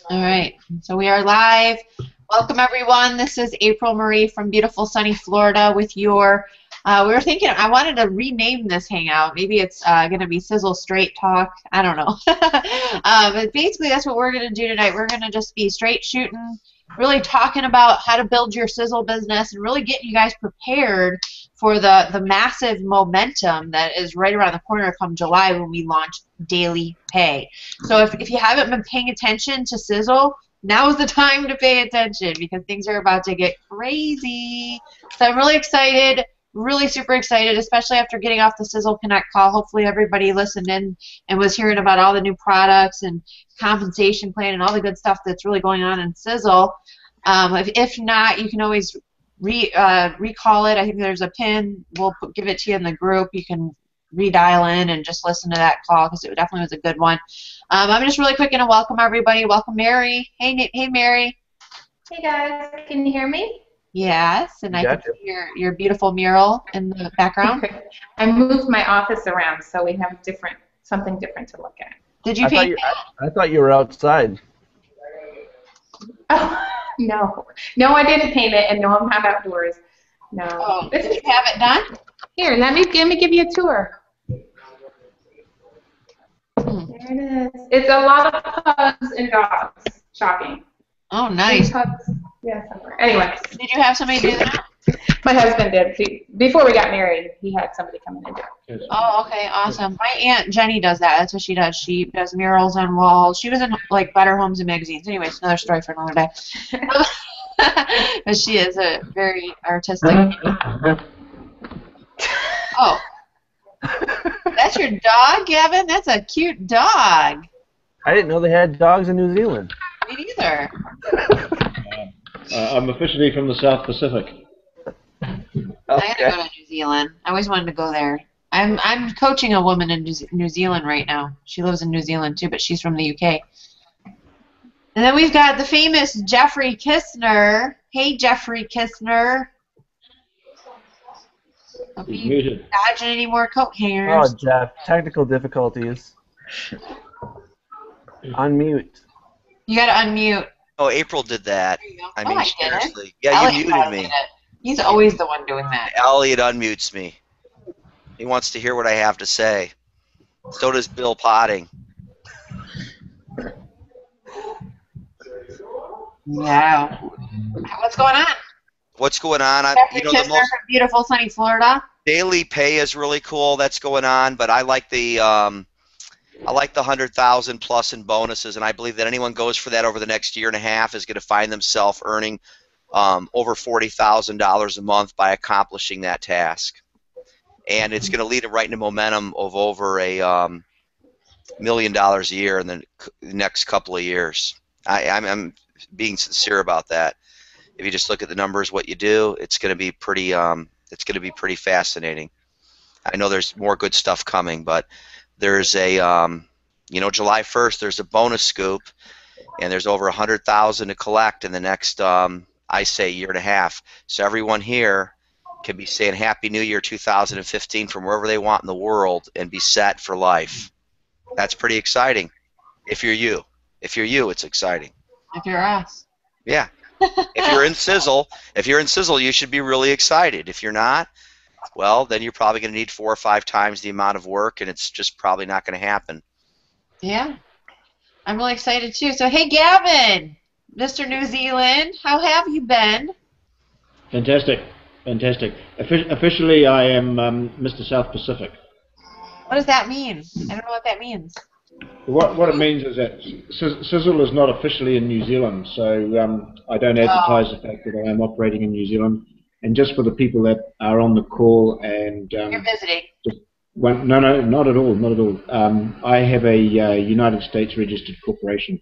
All right, so we are live. Welcome everyone. This is April Marie from beautiful sunny Florida with your, we were thinking, I wanted to rename this hangout. Maybe it's going to be Sizzle Straight Talk. I don't know. But basically that's what we're going to do tonight. We're going to just be straight shooting, really talking about how to build your sizzle business and really getting you guys prepared for the massive momentum that is right around the corner come July when we launch daily pay. So if you haven't been paying attention to Sizzle, now is the time to pay attention because things are about to get crazy. So I'm really excited, really super excited, especially after getting off the Sizzle Connect call. Hopefully everybody listened in and was hearing about all the new products and compensation plan and all the good stuff that's really going on in Sizzle. If not, you can always recall it. I think there's a pin. We'll give it to you in the group. You can redial in and just listen to that call because it definitely was a good one. I'm just really quick going to welcome everybody. Welcome Mary. Hey Mary. Hey guys, can you hear me? Yes, and I can see your beautiful mural in the background. I moved my office around so we have something different to look at. Did you paint it? I thought you were outside. Oh, no. No, I didn't paint it, and no, I'm not outdoors. No. Oh, did you have it done? Here, let me give you a tour. There it is. It's a lot of pugs and dogs. Shocking. Oh, nice. Pugs. Yeah, somewhere. Anyway. Did you have somebody do that? My husband did. Before we got married, he had somebody come in and do it. Oh, okay, awesome. My Aunt Jenny does that. That's what she does. She does murals on walls. She was in, like, Better Homes and Magazines. Anyway, it's another story for another day. But she is a very artistic. Oh. That's your dog, Gavin? That's a cute dog. I didn't know they had dogs in New Zealand. Me neither. I'm officially from the South Pacific. Okay. I gotta go to New Zealand. I always wanted to go there. I'm coaching a woman in New Zealand right now. She lives in New Zealand too, but she's from the UK. And then we've got the famous Jeffrey Kistner. Hey, Jeffrey Kistner. Hope you dodging any more coat hangers. Oh, Jeff, technical difficulties. Unmute. You gotta unmute. Oh, April did that. I mean, I seriously. Yeah, you muted me. He's always the one doing that. Elliot unmutes me. He wants to hear what I have to say. So does Bill Potting. Wow. What's going on? What's going on? You know, the most from beautiful sunny Florida. Daily pay is really cool. That's going on, but I like the 100,000 plus in bonuses, and I believe that anyone goes for that over the next year and a half is going to find themselves earning over $40,000 a month by accomplishing that task. And it's going to lead it right into momentum of over $1 million a year in the next couple of years. I'm being sincere about that. If you just look at the numbers, what you do, it's going to be pretty. It's going to be pretty fascinating. I know there's more good stuff coming, but there's a, July 1st, there's a bonus scoop, and there's over 100,000 to collect in the next, I say, year and a half. So everyone here can be saying Happy New Year 2015 from wherever they want in the world and be set for life. That's pretty exciting. If you're you. If you're you, it's exciting. If you're us. Yeah. If you're in Sizzle, you should be really excited. If you're not, well, then you're probably going to need 4 or 5 times the amount of work, and it's just probably not going to happen. Yeah. I'm really excited, too. So, hey, Gavin, Mr. New Zealand, how have you been? Fantastic. Fantastic. Officially, I am Mr. South Pacific. What does that mean? I don't know what that means. What it means is that Sizzle is not officially in New Zealand, so I don't advertise the fact that I am operating in New Zealand. And just for the people that are on the call and you're visiting. No, not at all, not at all. I have a United States registered corporation,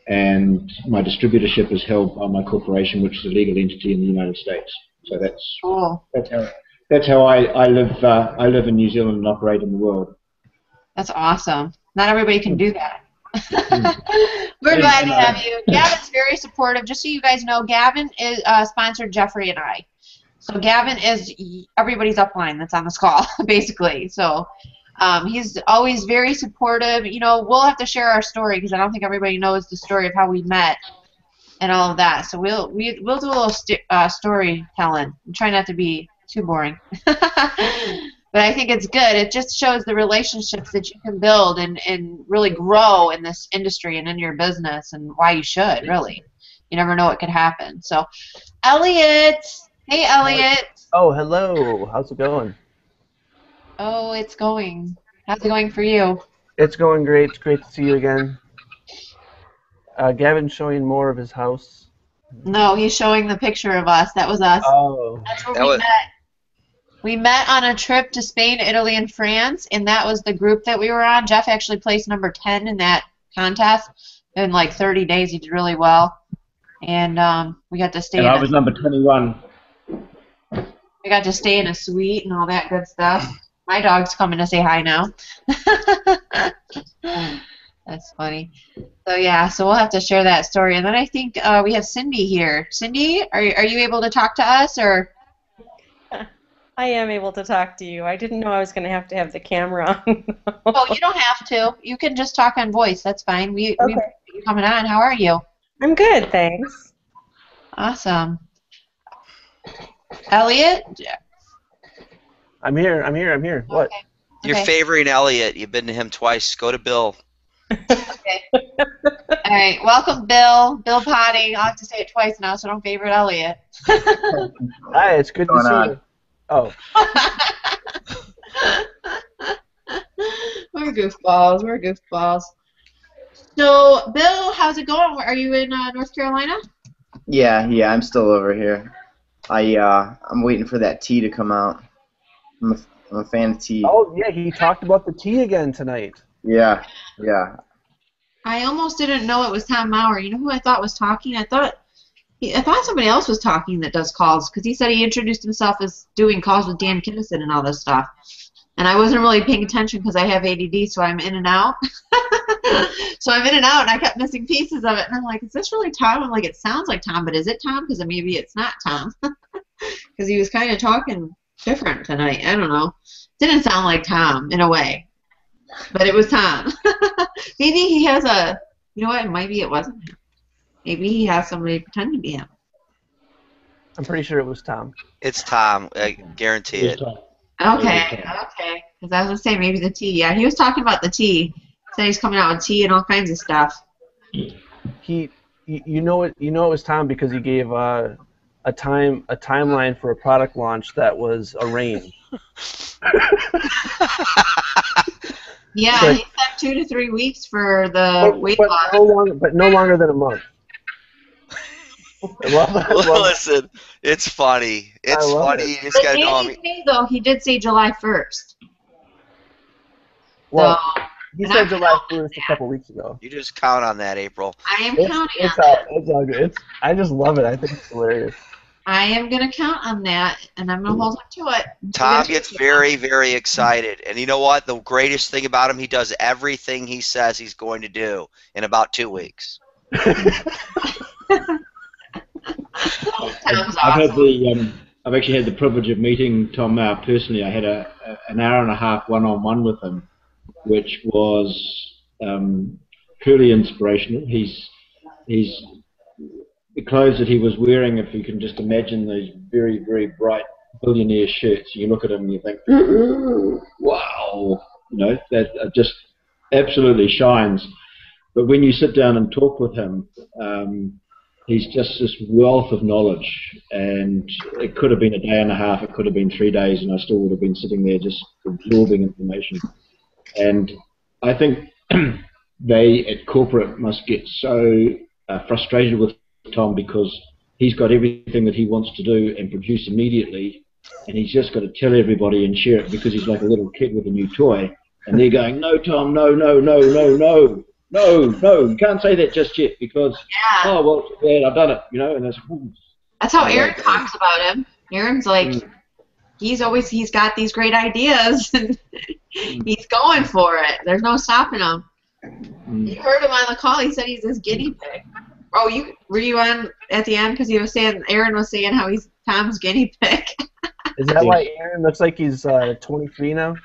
and my distributorship is held by my corporation, which is a legal entity in the United States. So that's cool. That's how I live. I live in New Zealand and operate in the world. That's awesome. Not everybody can do that. We're glad to have you. Gavin's very supportive. Just so you guys know, Gavin is sponsored Jeffrey and I. So Gavin is everybody's upline that's on this call, basically. So He's always very supportive. You know, we'll have to share our story because I don't think everybody knows the story of how we met and all of that. So we'll do a little storytelling. Try not to be too boring. But I think it's good. It just shows the relationships that you can build and really grow in this industry and in your business, and why you should, really. You never know what could happen. So, Elliot. Hey, Elliot. Oh, hello. How's it going? Oh, it's going. How's it going for you? It's going great. It's great to see you again. Gavin's showing more of his house. No, he's showing the picture of us. That was us. Oh. That's where we met. We met on a trip to Spain, Italy, and France, and that was the group that we were on. Jeff actually placed number 10 in that contest. In like 30 days, he did really well. And we got to stay And I was number 21. We got to stay in a suite and all that good stuff. My dog's coming to say hi now. That's funny. So yeah, so we'll have to share that story. And then I think we have Cindy here. Cindy, are you able to talk to us, or? I am able to talk to you. I didn't know I was going to have the camera on. Oh, you don't have to. You can just talk on voice. That's fine. We you're coming on. How are you? I'm good, thanks. Awesome. Elliot? I'm here. What? Okay. You're favoring Elliot. You've been to him twice. Go to Bill. Okay. All right. Welcome, Bill. Bill Potting. I'll have to say it twice now, so don't favorite Elliot. Hi, it's good to see you. Oh. We're goofballs. We're goofballs. So, Bill, how's it going? Are you in North Carolina? Yeah, I'm still over here. I'm waiting for that tea to come out. I'm a fan of tea. Oh yeah, he talked about the tea again tonight. Yeah. I almost didn't know it was Tom Maurer. You know who I thought was talking? I thought somebody else was talking that does calls, because he said he introduced himself as doing calls with Dan Kinnison and all this stuff. And I wasn't really paying attention because I have ADD, so I'm in and out. So I'm in and out, and I kept missing pieces of it. And I'm like, is this really Tom? I'm like, it sounds like Tom, but is it Tom? Because maybe it's not Tom. Because he was kind of talking different tonight. I don't know. Didn't sound like Tom in a way. But it was Tom. Maybe he has a, you know what, maybe it wasn't him. Maybe he has somebody pretend to be him. I'm pretty sure it was Tom. It's Tom. I guarantee it. Okay. Because I was going to say maybe the tea. Yeah, he was talking about the tea. Said he's coming out with tea and all kinds of stuff. You know it was Tom because he gave a timeline for a product launch that was arranged. Yeah, he said 2 to 3 weeks for the weight loss. But no longer than a month. I love it. Listen, it's funny. It's funny. You just gotta know me. Though he did say July 1st. Well, So, he said July 1st a couple weeks ago. You just count on that, April. I am counting on It's all good. I just love it. I think it's hilarious. I am going to count on that, and I'm going to hold on to it. Tom gets very, very excited. And you know what? The greatest thing about him, he does everything he says he's going to do in about 2 weeks. I've actually had the privilege of meeting Tom Maurer personally. I had an hour and a half one-on-one with him, which was truly inspirational. The clothes that he was wearing, if you can just imagine those very, very bright billionaire shirts, you look at him and you think, wow, that just absolutely shines. But when you sit down and talk with him, he's just this wealth of knowledge, and it could have been a day and a half, it could have been 3 days, and I still would have been sitting there just absorbing information. And I think they at corporate must get so frustrated with Tom because he's got everything that he wants to do and produce immediately, and he's just got to tell everybody and share it because he's like a little kid with a new toy, and they're going, no, Tom, no, you can't say that just yet because, oh, well, yeah, I've done it, and that's how Aaron talks about him. Aaron's like, he's got these great ideas, and he's going for it. There's no stopping him. You heard him on the call. He said he's this guinea pig. Oh, were you on at the end? Because Aaron was saying how he's Tom's guinea pig. Is that why Aaron looks like he's 23 now?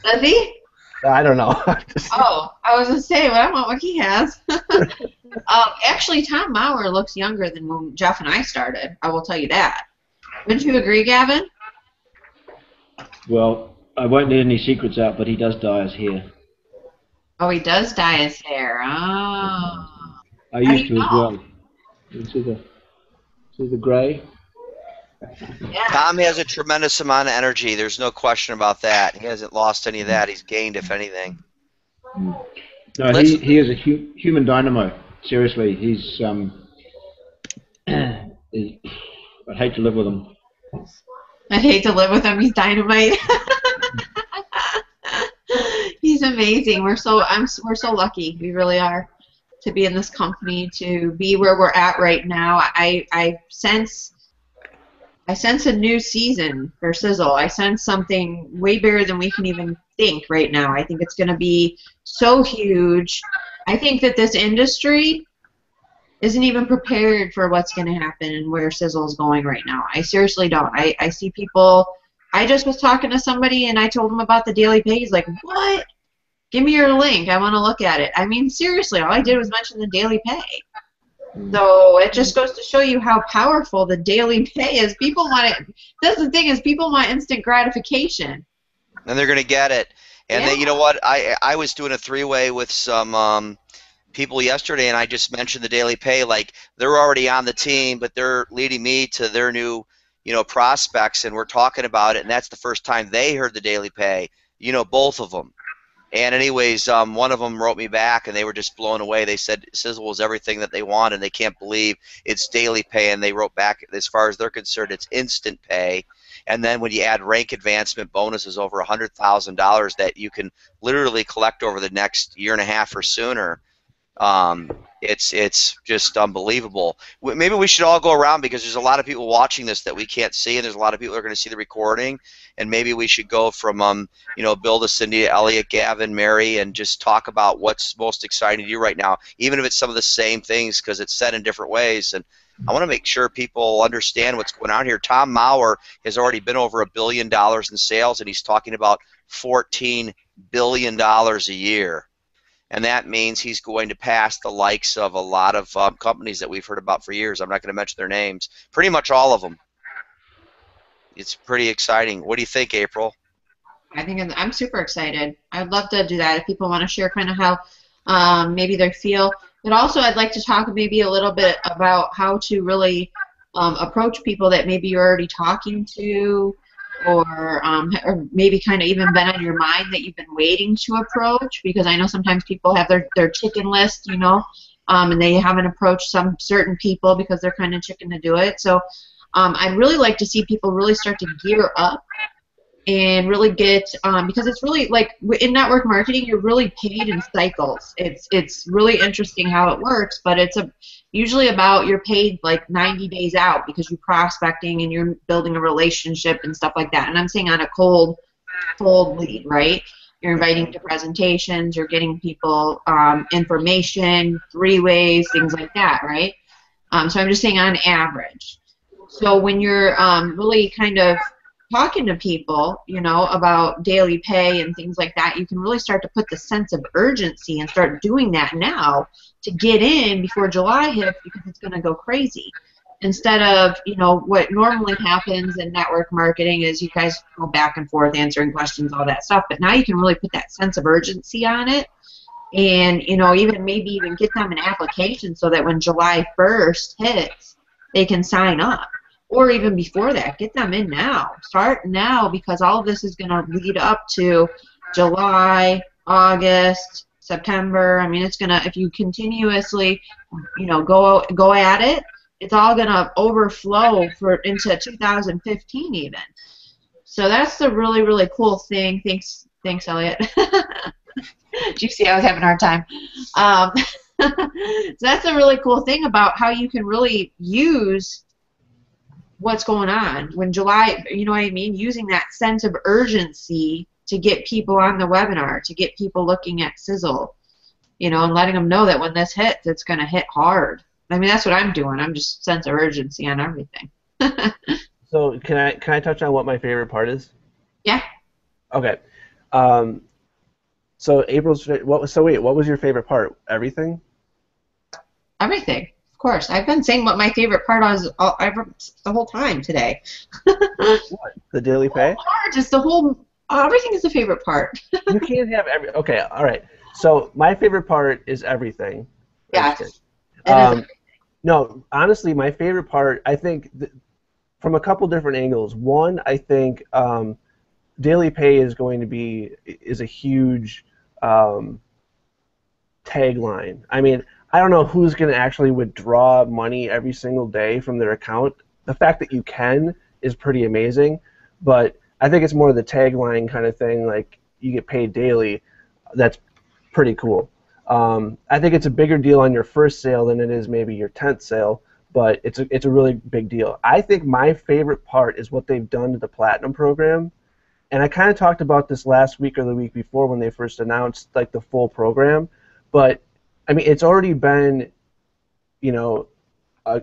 Does he? I don't know. Oh, I was going to say, well, I want what he has. Actually, Tom Maurer looks younger than when Jeff and I started. I will tell you that. Wouldn't you agree, Gavin? Well, I won't let any secrets out, but he does dye his hair. Oh, he does dye his hair. Oh. I used to as well. You see the grey? Yeah. Tom has a tremendous amount of energy. There's no question about that. He hasn't lost any of that. He's gained, if anything. No, he is a human dynamo. Seriously, he's I'd hate to live with him. I'd hate to live with him. He's dynamite. He's amazing. We're so lucky. We really are to be in this company, to be where we're at right now. I sense a new season for Sizzle. I sense something way bigger than we can even think right now. I think it's going to be so huge. I think that this industry isn't even prepared for what's going to happen and where Sizzle is going right now. I seriously don't. I see people. I just was talking to somebody and I told him about the daily pay. He's like, what? Give me your link. I want to look at it. I mean, seriously, all I did was mention the daily pay. So it just goes to show you how powerful the daily pay is. People want it. That's the thing, is people want instant gratification. And they're going to get it. And Yeah. you know what? I was doing a three-way with some people yesterday, and I just mentioned the daily pay. Like, they're already on the team, but they're leading me to their new, prospects, and we're talking about it. And that's the first time they heard the daily pay. Both of them. And anyways, one of them wrote me back, and they were just blown away. They said Sizzle was everything that they want, and they can't believe it's daily pay. And they wrote back, as far as they're concerned, it's instant pay. And then when you add rank advancement bonuses over $100,000 that you can literally collect over the next year and a half or sooner, it's just unbelievable. Maybe we should all go around, because there's a lot of people watching this that we can't see, and there's a lot of people who are going to see the recording. And maybe we should go from Bill to Cindy, Elliot, Gavin, Mary, and just talk about what's most exciting to you right now, even if it's some of the same things, because it's said in different ways. And I want to make sure people understand what's going on here. Tom Maurer has already been over $1 billion in sales, and he's talking about $14 billion a year. And that means he's going to pass the likes of a lot of companies that we've heard about for years. I'm not going to mention their names. Pretty much all of them. It's pretty exciting. What do you think, April? I think I'm super excited. I'd love to do that if people want to share kind of how maybe they feel. But also, I'd like to talk maybe a little bit about how to really approach people that maybe you're already talking to, or maybe kind of even been on your mind that you've been waiting to approach, because I know sometimes people have their chicken list, and they haven't approached some certain people because they're kind of chicken to do it. So I'd really like to see people really start to gear up and really get, because it's really like in network marketing, you're really paid in cycles. It's really interesting how it works, but it's usually about, you're paid like 90 days out because you're prospecting and you're building a relationship and stuff like that. And I'm saying on a cold lead, right? You're inviting to presentations, you're getting people information, three-ways, things like that, right? So I'm just saying on average. So when you're really kind of talking to people, about daily pay and things like that, you can really start to put the sense of urgency and start doing that now to get in before July hits, because it's going to go crazy. Instead of, what normally happens in network marketing is you guys go back and forth answering questions, all that stuff, but now you can really put that sense of urgency on it, and, maybe even get them an application so that when July 1st hits, they can sign up. Or even before that, get them in now. Start now, because all of this is going to lead up to July, August, September. I mean, it's going to, if you continuously, go at it, it's all going to overflow into 2015 even. So that's the really, really cool thing. Thanks, Elliot. Did you see I was having a hard time? So that's a really cool thing about how you can really use what's going on when July, you know what I mean, using that sense of urgency to get people on the webinar, to get people looking at Sizzle, and letting them know that when this hits, it's going to hit hard. I mean, that's what I'm doing. I'm just sense of urgency on everything. So can I touch on what my favorite part is? Yeah. Okay. So April's what was your favorite part? Everything? Everything, of course. I've been saying what my favorite part was the whole time today. What? The daily pay? Just the whole. Everything is the favorite part. You can't have Okay, all right. So my favorite part is everything. Yeah. No, honestly, my favorite part, I think, from a couple different angles. One, I think daily pay is a huge tagline. I mean, I don't know who's going to actually withdraw money every single day from their account. The fact that you can is pretty amazing, but I think it's more the tagline kind of thing, like you get paid daily. That's pretty cool. I think it's a bigger deal on your first sale than it is maybe your 10th sale, but it's a really big deal. I think my favorite part is what they've done to the Platinum program, and I kind of talked about this last week or the week before when they first announced like the full program, but I mean it's already been, you know, a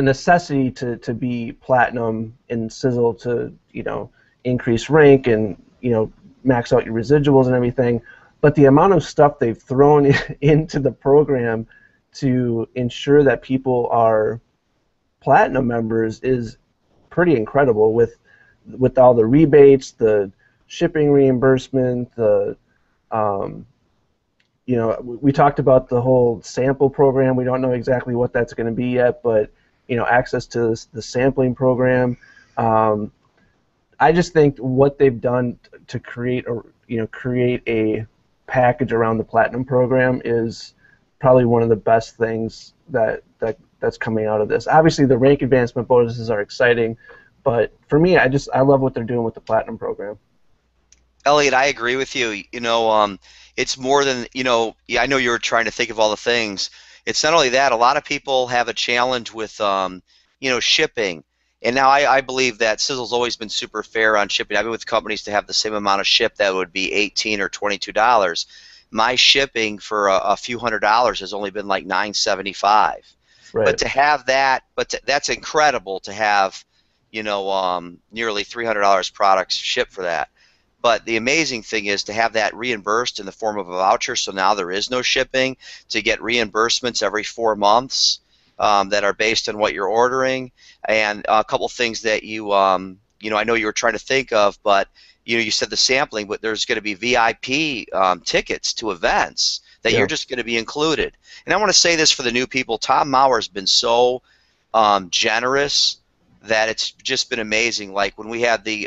necessity to be Platinum and Sizzle to, you know, increase rank and, you know, max out your residuals and everything. But the amount of stuff they've thrown into the program to ensure that people are Platinum members is pretty incredible, with all the rebates, the shipping reimbursement, the you know, we talked about the whole sample program. We don't know exactly what that's going to be yet, but, you know, access to the sampling program. I just think what they've done to create a package around the Platinum program is probably one of the best things that's coming out of this. Obviously, the rank advancement bonuses are exciting, but for me, I love what they're doing with the Platinum program. Elliot, I agree with you. You know, it's more than, you know, I know you're trying to think of all the things. It's not only that, a lot of people have a challenge with, you know, shipping. And now I believe that Sizzle's always been super fair on shipping. I've been with companies to have the same amount of ship that would be $18 or $22. My shipping for a few $100s has only been like $9.75. Right. But to have that, that's incredible to have, you know, nearly $300 products shipped for that. But the amazing thing is to have that reimbursed in the form of a voucher, so now there is no shipping, to get reimbursements every 4 months that are based on what you're ordering, and a couple things that you know, I know you were trying to think of, but you know, you said the sampling, but there's going to be VIP tickets to events that you're just going to be included. And I want to say this for the new people: Tom Mauer's been so generous that it's just been amazing. Like when we had the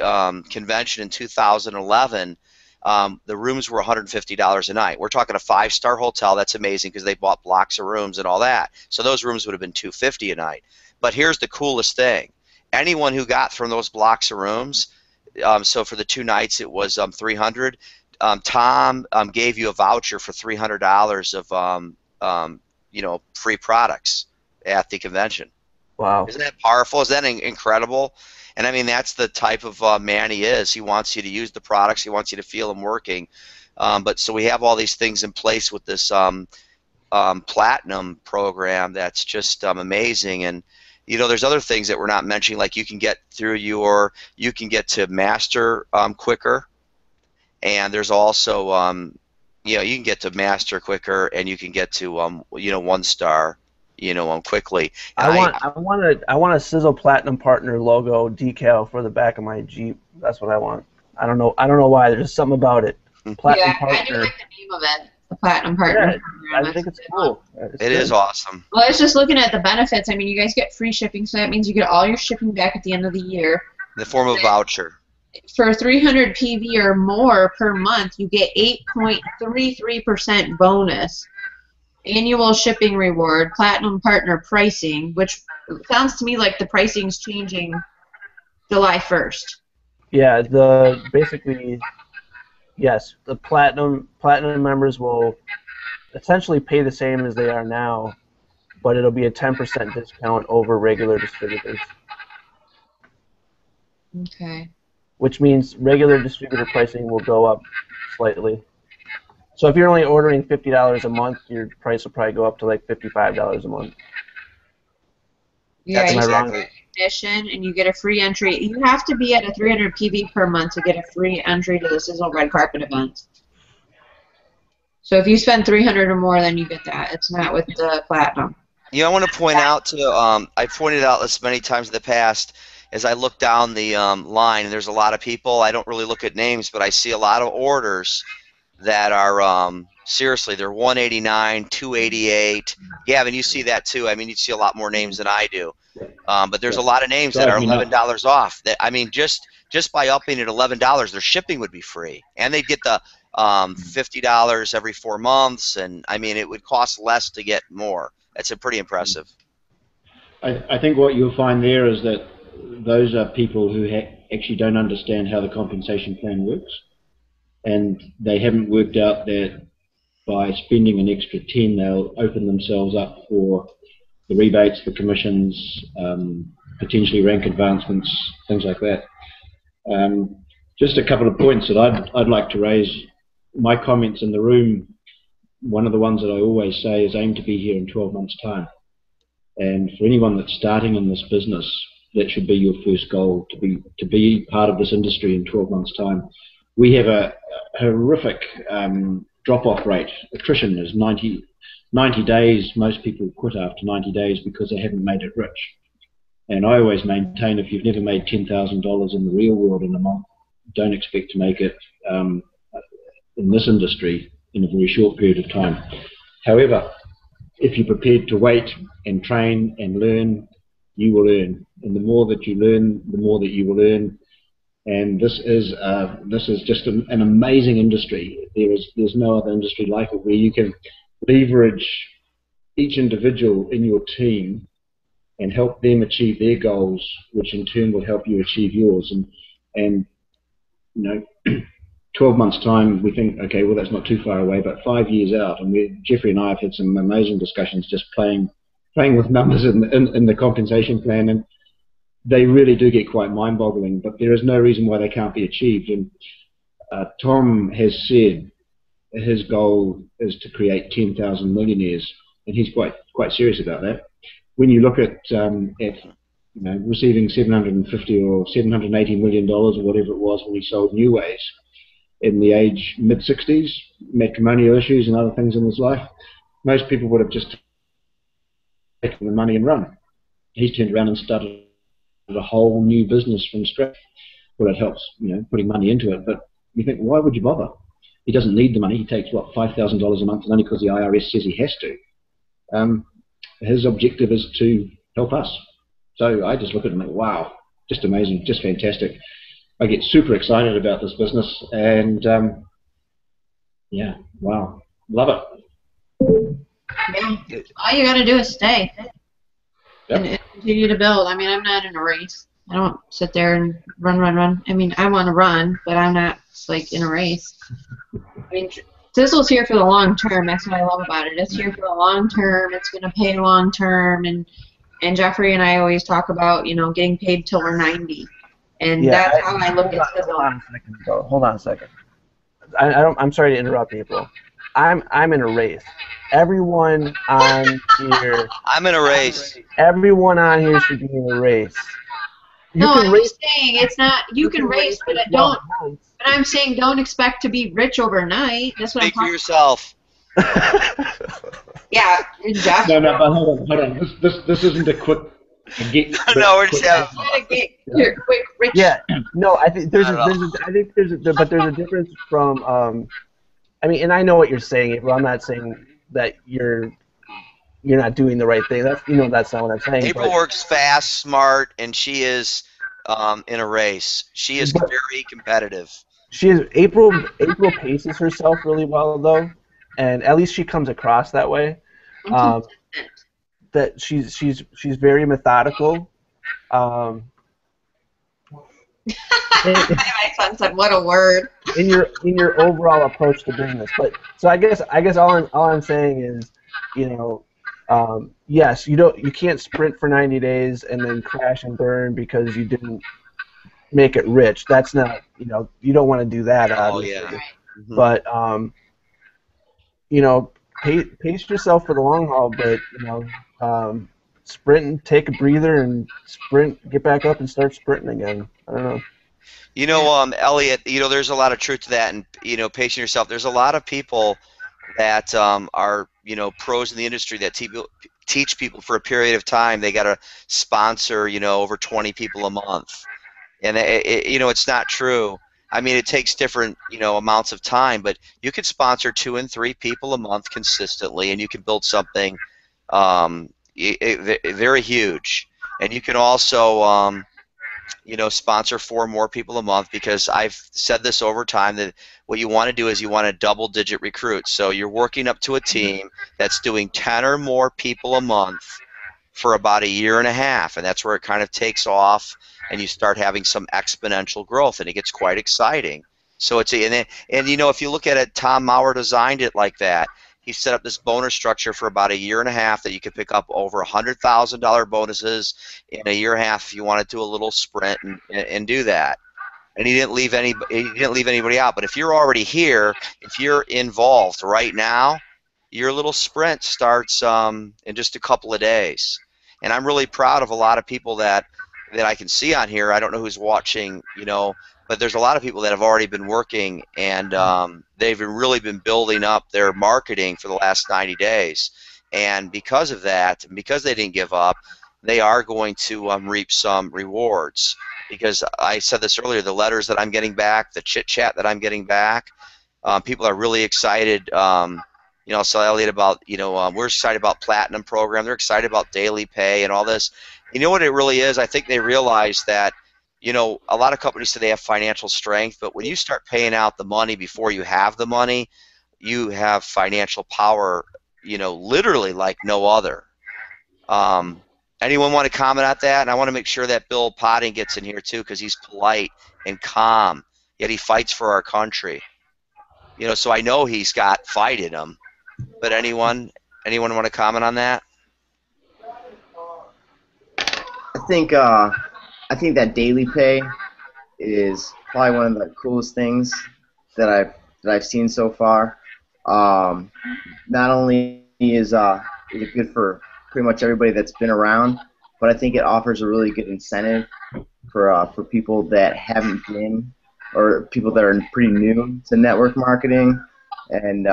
convention in 2011, the rooms were $150 a night. We're talking a 5-star hotel. That's amazing because they bought blocks of rooms and all that. So those rooms would have been $250 a night. But here's the coolest thing: anyone who got from those blocks of rooms, so for the 2 nights it was $300. Tom gave you a voucher for $300 of you know, free products at the convention. Wow. Isn't that powerful? Is that incredible? And I mean, that's the type of man he is. He wants you to use the products. He wants you to feel them working. But so we have all these things in place with this Platinum program that's just amazing. And you know, there's other things that we're not mentioning, like you can get to Master quicker, and there's also you know, you can get to Master quicker, and you can get to you know, 1-star, you know, quickly. And I want a Sizzle Platinum Partner logo decal for the back of my Jeep. That's what I want. I don't know why. There's just something about it. Platinum Partner. I do like the name of it, the Platinum Partner program. I think it's cool. It is awesome. Well, I was just looking at the benefits. I mean, you guys get free shipping, so that means you get all your shipping back at the end of the year. In the form of a voucher. For 300 PV or more per month, you get 8.33% bonus. Annual shipping reward, Platinum Partner pricing, which sounds to me like the pricing's changing July 1st. Yeah, basically, yes, the platinum members will essentially pay the same as they are now, but it'll be a 10% discount over regular distributors. Okay. Which means regular distributor pricing will go up slightly. So if you're only ordering $50 a month, your price will probably go up to like $55 a month. Yeah, recognition, and you get a free entry. You have to be at a 300 PV per month to get a free entry to the Sizzle Red Carpet event. So if you spend 300 or more, then you get that. It's not with the platinum. I want to point out I pointed out this many times in the past as I look down the line, and there's a lot of people. I don't really look at names, but I see a lot of orders that are seriously, they're 189, 288. Gavin, you see that too. I mean, you see a lot more names than I do. But there's a lot of names that are $11 off. That, I mean, just by upping it $11, their shipping would be free, and they'd get the $50 every 4 months, and I mean, it would cost less to get more. That's pretty impressive. I think what you'll find there is that those are people who actually don't understand how the compensation plan works, and they haven't worked out that by spending an extra 10, they'll open themselves up for the rebates, the commissions, potentially rank advancements, things like that. Just a couple of points that I'd like to raise. My comments in the room, one of the ones that I always say is aim to be here in 12 months' time. And for anyone that's starting in this business, that should be your first goal, to be part of this industry in 12 months' time. We have a horrific drop-off rate. Attrition is 90 days. Most people quit after 90 days because they haven't made it rich. And I always maintain, if you've never made $10,000 in the real world in a month, don't expect to make it in this industry in a very short period of time. However, if you're prepared to wait and train and learn, you will earn. And the more that you learn, the more that you will earn. And this is just an amazing industry. There's no other industry like it, where you can leverage each individual in your team and help them achieve their goals, which in turn will help you achieve yours. And you know, 12 months' time, we think, okay, well, that's not too far away, but 5 years out, and Jeffrey and I have had some amazing discussions just playing with numbers in the compensation plan, and they really do get quite mind-boggling, but there is no reason why they can't be achieved. And Tom has said his goal is to create 10,000 millionaires, and he's quite serious about that. When you look at receiving $750 or $780 million or whatever it was when he sold New Ways in the mid-60s, matrimonial issues and other things in his life, most people would have just taken the money and run. He's turned around and started a whole new business from scratch. Well, it helps, putting money into it, but you think, why would you bother? He doesn't need the money. He takes, what, $5,000 a month, and only because the IRS says he has to. His objective is to help us. So I just look at him and think, wow, just amazing, just fantastic. I get super excited about this business, and yeah, wow, love it. Yeah. All you got to do is stay. Yep. And continue to build. I mean, I'm not in a race. I don't sit there and run. I mean, I want to run, but I'm not like in a race. I mean, Sizzle's here for the long term. That's what I love about it. It's here for the long term. It's going to pay long term, and Jeffrey and I always talk about getting paid till we're 90, and that's how I look at Sizzle. Hold on a second. I'm sorry to interrupt, April. I'm in a race. Everyone on here. I'm in a race. Everyone on here should be in a race. I'm just saying it's not. You can race, but don't. But I'm saying don't expect to be rich overnight. That's what I'm talking about. Speak for yourself. Yeah, Jeff. No, but hold on. This isn't a quick. No, we're just having fun. Here, quick, rich. Yeah, no, I think there's a difference from. I mean, and I know what you're saying, April. I'm not saying that you're not doing the right thing. That's that's not what I'm saying. April works fast, smart, and she is in a race. She is very competitive. She is April paces herself really well though, and at least she comes across that way. That she's very methodical. My son said, "What a word!" in your overall approach to business, but so I guess all I'm saying is, yes, you can't sprint for 90 days and then crash and burn because you didn't make it rich. That's not you don't want to do that. Obviously. Oh yeah. Mm-hmm. But pace yourself for the long haul. But sprint, take a breather, and sprint, get back up and start sprinting again. I don't know. You know, Elliot, you know, there's a lot of truth to that, and you know, pacing yourself. There's a lot of people that are, you know, pros in the industry that teach people for a period of time. They got to sponsor, you know, over 20 people a month, and you know, it's not true. I mean, it takes different, you know, amounts of time, but you could sponsor 2 and 3 people a month consistently, and you can build something very huge. And you can also you know, sponsor 4 more people a month, because I've said this over time that what you want to do is you want to double-digit recruit. So you're working up to a team that's doing 10 or more people a month for about a year and a half, and that's where it kind of takes off, and you start having some exponential growth, and it gets quite exciting. So it's and you know, if you look at it, Tom Maurer designed it like that. He set up this bonus structure for about a year and a half that you could pick up over $100,000 bonuses in a year and a half if you want to do a little sprint and do that. And he didn't leave anybody out. But if you're already here, if you're involved right now, your little sprint starts in just a couple of days. And I'm really proud of a lot of people that I can see on here. I don't know who's watching, you know, but there's a lot of people that have already been working, and they've really been building up their marketing for the last 90 days. And because of that, and because they didn't give up, they are going to reap some rewards. Because I said this earlier, the letters that I'm getting back, the chit-chat that I'm getting back, people are really excited. You know, so Elliot, about, you know, we're excited about Platinum program. They're excited about daily pay and all this. You know what it really is? I think they realize that, you know, a lot of companies say they have financial strength, but when you start paying out the money before you have the money, you have financial power, you know, literally like no other. Anyone want to comment on that? And I want to make sure that Bill Potting gets in here too, because he's polite and calm, yet he fights for our country. You know, so I know he's got fight in him. But anyone want to comment on that? I think that daily pay is probably one of the coolest things that I've seen so far. Not only is it good for pretty much everybody that's been around, but I think it offers a really good incentive for people that haven't been, or people that are pretty new to network marketing, and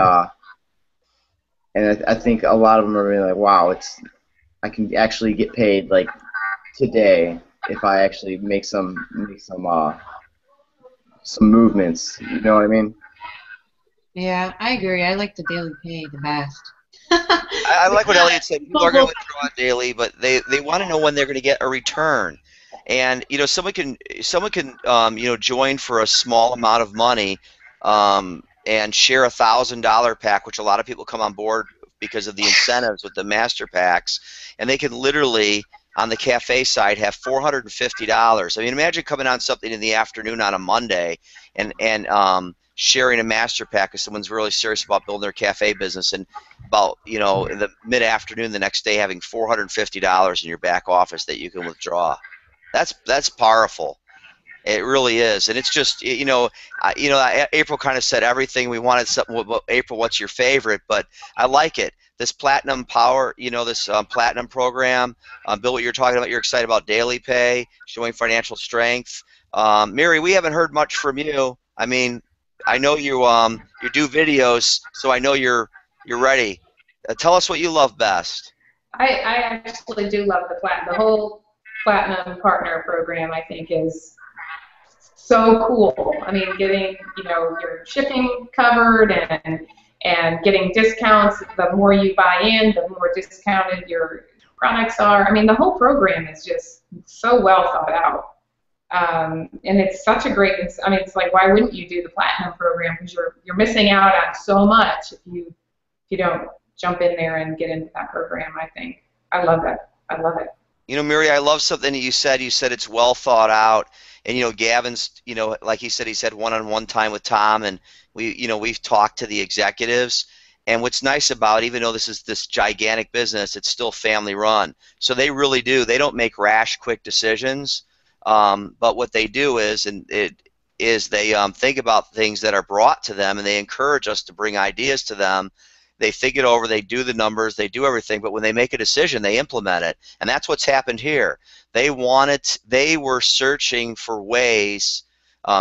I think a lot of them are really like, wow, I can actually get paid like today if I actually make some movements. You know what I mean? Yeah, I agree. I like the daily pay the best. I like what Elliot said. People are going to withdraw daily, but they want to know when they're going to get a return. And you know, someone can you know, join for a small amount of money and share $1,000 pack, which a lot of people come on board because of the incentives with the master packs, and they can literally, on the cafe side, have $450. I mean, imagine coming on something in the afternoon on a Monday and sharing a master pack if someone's really serious about building their cafe business, and about, you know, in the mid-afternoon the next day having $450 in your back office that you can withdraw. That's powerful. It really is, and it's just, you know, April kind of said everything. We wanted something. April, what's your favorite? But I like it. This Platinum Power, you know, this Platinum program. Bill, what you're talking about, you're excited about daily pay, showing financial strength. Mary, we haven't heard much from you. I mean, I know you do videos, so I know you're ready. Tell us what you love best. I actually do love the whole Platinum Partner program. I think is so cool. I mean, getting, you know, your shipping covered and getting discounts. The more you buy in, the more discounted your products are. I mean, the whole program is just so well thought out. And it's such a great, I mean, it's like, why wouldn't you do the Platinum program? Because you're missing out on so much if you don't jump in there and get into that program, I think. I love that. I love it. You know, Mary, I love something that you said. You said it's well thought out. And, you know, Gavin's, you know, like he said, he's had one-on-one time with Tom, and we've talked to the executives. And what's nice about, even though this is this gigantic business, it's still family run. So they really do. They don't make rash, quick decisions. But what they do is, they think about things that are brought to them, and they encourage us to bring ideas to them They think it over, they do the numbers, they do everything, but when they make a decision, they implement it. And that's what's happened here. They were searching for ways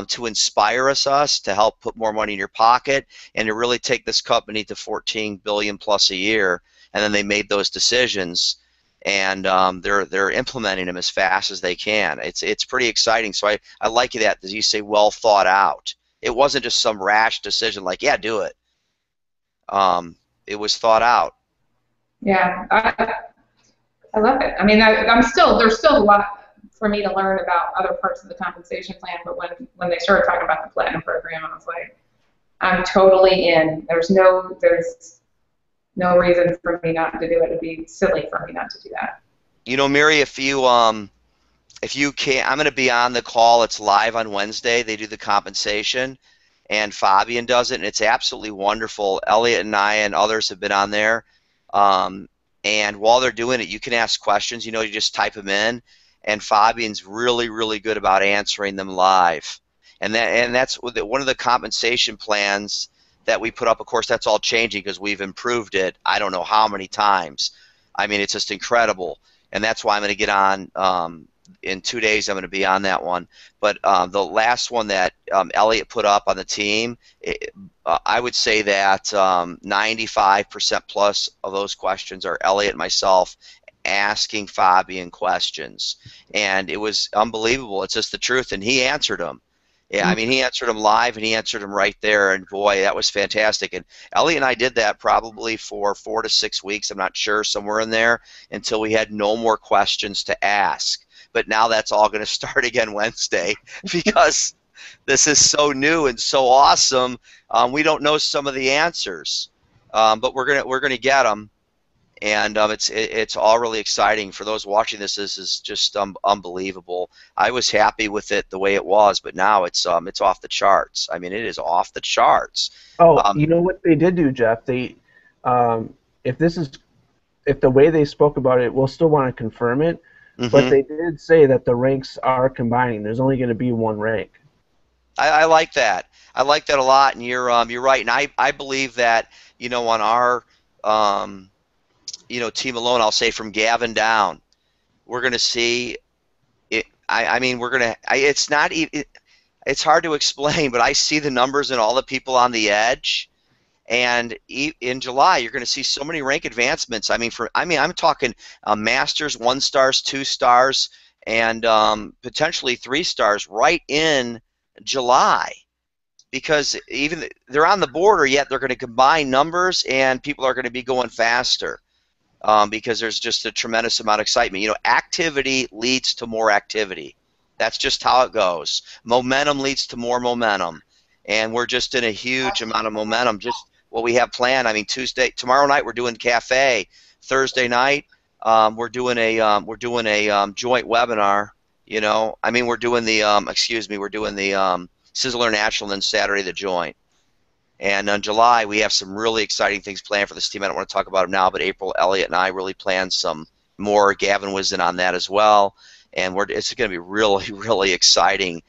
to inspire us to help put more money in your pocket and to really take this company to 14 billion plus a year. And then they made those decisions, and they're implementing them as fast as they can. It's pretty exciting. So I like that you say well thought out. It wasn't just some rash decision like, yeah, do it. It was thought out. Yeah, I love it. I mean, there's still a lot for me to learn about other parts of the compensation plan, but when they started talking about the Platinum program, I was like, I'm totally in. There's no reason for me not to do it. It'd be silly for me not to do that. You know, Mary, if you can, I'm going to be on the call. It's live on Wednesday. They do the compensation, and Fabian does it, and it's absolutely wonderful. Elliot and I and others have been on there, and while they're doing it, you can ask questions. You know, you just type them in, and Fabian's really, really good about answering them live. And that's one of the compensation plans that we put up. Of course, that's all changing because we've improved it I don't know how many times. I mean, it's just incredible. And that's why I'm going to get on in 2 days. I'm going to be on that one. But the last one that Elliot put up on the team, I would say that 95% plus of those questions are Elliot and myself asking Fabian questions. And it was unbelievable. It's just the truth. And he answered them. Yeah, I mean, he answered them live, and he answered them right there, and boy, that was fantastic. And Elliot and I did that probably for 4 to 6 weeks, I'm not sure, somewhere in there, until we had no more questions to ask. But now that's all going to start again Wednesday because this is so new and so awesome. We don't know some of the answers, but we're gonna get them. And it's all really exciting for those watching this. This is just unbelievable. I was happy with it the way it was, but now it's off the charts. I mean, it is off the charts. Oh, you know what they did do, Jeff? They, if the way they spoke about it, we'll still want to confirm it. Mm-hmm. But they did say that the ranks are combining. There's only going to be one rank. I like that. I like that a lot, and you're right. And I believe that, you know, on our team alone, I'll say from Gavin down, we're going to see it. I mean, we're going to. It's not. It's hard to explain, but I see the numbers and all the people on the edge. And in July, you're going to see so many rank advancements. I mean, I'm talking masters, 1 stars, 2 stars, and potentially 3 stars right in July. Because even they're on the border, yet they're going to combine numbers, and people are going to be going faster. Because there's just a tremendous amount of excitement. You know, activity leads to more activity. That's just how it goes. Momentum leads to more momentum, and we're just in a huge amount of momentum. Just what we have planned. I mean, tomorrow night we're doing cafe. Thursday night we're doing a joint webinar. You know, I mean, we're doing the Sizzler International, and then Saturday the joint. And in July, we have some really exciting things planned for this team. I don't want to talk about them now, but April, Elliot, and I really planned some more. Gavin was in on that as well. And it's going to be really, really exciting.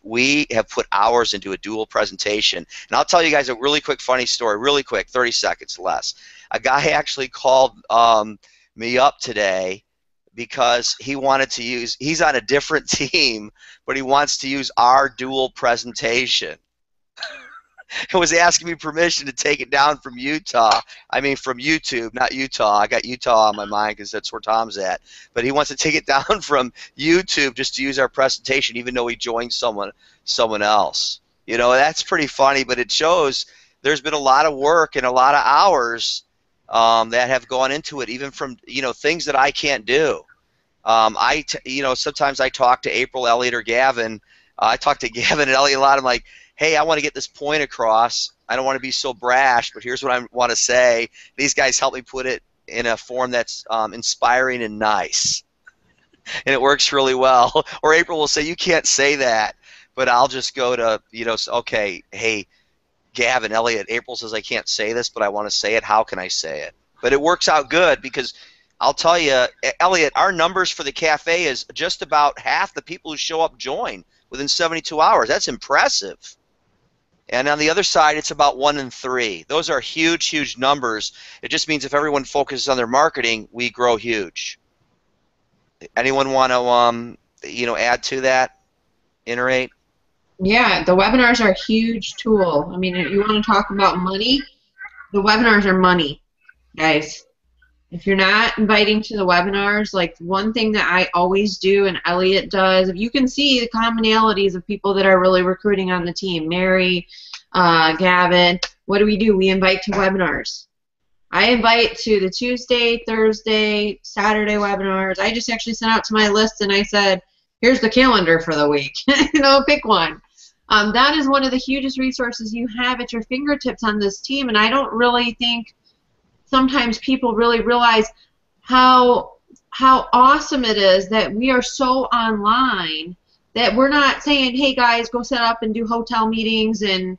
We have put hours into a dual presentation. And I'll tell you guys a really quick funny story, really quick, 30 seconds less. A guy actually called me up today because he wanted to use, he's on a different team, but he wants to use our dual presentation. It was asking me permission to take it down from Utah. I mean, from YouTube, not Utah. I got Utah on my mind because that's where Tom's at. But he wants to take it down from YouTube just to use our presentation, even though he joined someone else. You know, that's pretty funny, but it shows there's been a lot of work and a lot of hours that have gone into it, even from, you know, things that I can't do. Sometimes I talk to April, Elliot, or Gavin. I talk to Gavin and Elliot a lot. I'm like, hey, I want to get this point across. I don't want to be so brash, but here's what I want to say. These guys help me put it in a form that's inspiring and nice. And it works really well. Or April will say, you can't say that. But I'll just go to, okay, hey, Gavin, Elliot, April says I can't say this, but I want to say it. How can I say it? But it works out good because I'll tell you, Elliot, our numbers for the cafe is just about half the people who show up join within 72 hours. That's impressive. And on the other side, it's about 1 in 3. Those are huge, huge numbers. It just means if everyone focuses on their marketing, we grow huge. Anyone want to, add to that? Iterate? Yeah, the webinars are a huge tool. I mean, if you want to talk about money, the webinars are money, guys. If you're not inviting to the webinars, like one thing that I always do and Elliot does, if you can see the commonalities of people that are really recruiting on the team, Mary, Gavin, what do? We invite to webinars. I invite to the Tuesday, Thursday, Saturday webinars. I just actually sent out to my list and I said, here's the calendar for the week. Pick one. That is one of the hugest resources you have at your fingertips on this team, and I don't really think sometimes people really realize how awesome it is that we are so online that we're not saying, hey guys, go set up and do hotel meetings and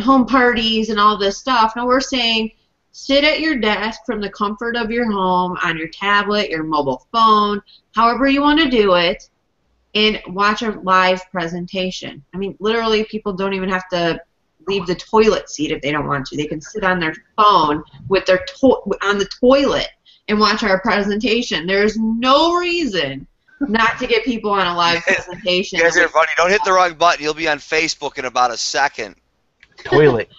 home parties and all this stuff. No, we're saying sit at your desk from the comfort of your home on your tablet, your mobile phone, however you want to do it, and watch a live presentation. I mean, literally people don't even have to leave the toilet seat if they don't want to. They can sit on their phone with their on the toilet and watch our presentation. There's no reason not to get people on a live presentation. You guys are funny. Don't hit the wrong button. You'll be on Facebook in about a second. Toilet.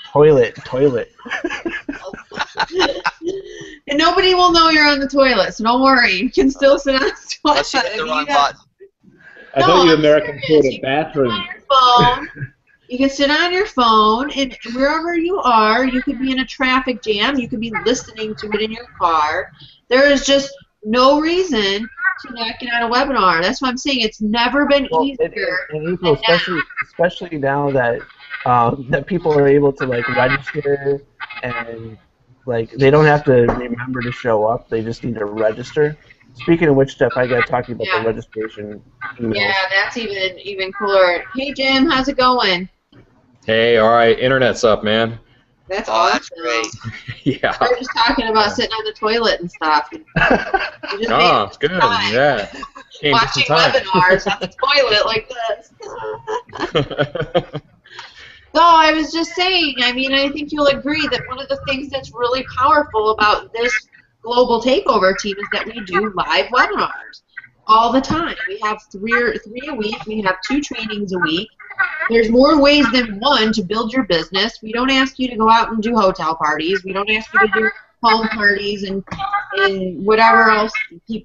And nobody will know you're on the toilet, so don't worry. You can still sit on the toilet. Unless you hit the wrong button. I thought you Americans called it bathroom. You can sit on your phone, and wherever you are, you could be in a traffic jam, you could be listening to it in your car. There is just no reason to not get on a webinar. That's what I'm saying. It's never been easier. And April, especially now that that people are able to register, and they don't have to remember to show up. They just need to register. Speaking of which, Steph, I got to talk to you about the registration emails. Yeah, that's even cooler. Hey, Jim, how's it going? Hey, all right, internet's up, man. That's Oh, awesome. that's great. Yeah. We're just talking about sitting on the toilet and stuff. Oh, it's good. Yeah. Came just in Watching time. webinars on the toilet like this. No, I was just saying, I mean, I think you'll agree that one of the things that's really powerful about this global takeover team is that we do live webinars all the time. We have three a week. We have 2 trainings a week. There's more ways than one to build your business. We don't ask you to go out and do hotel parties. We don't ask you to do home parties and whatever else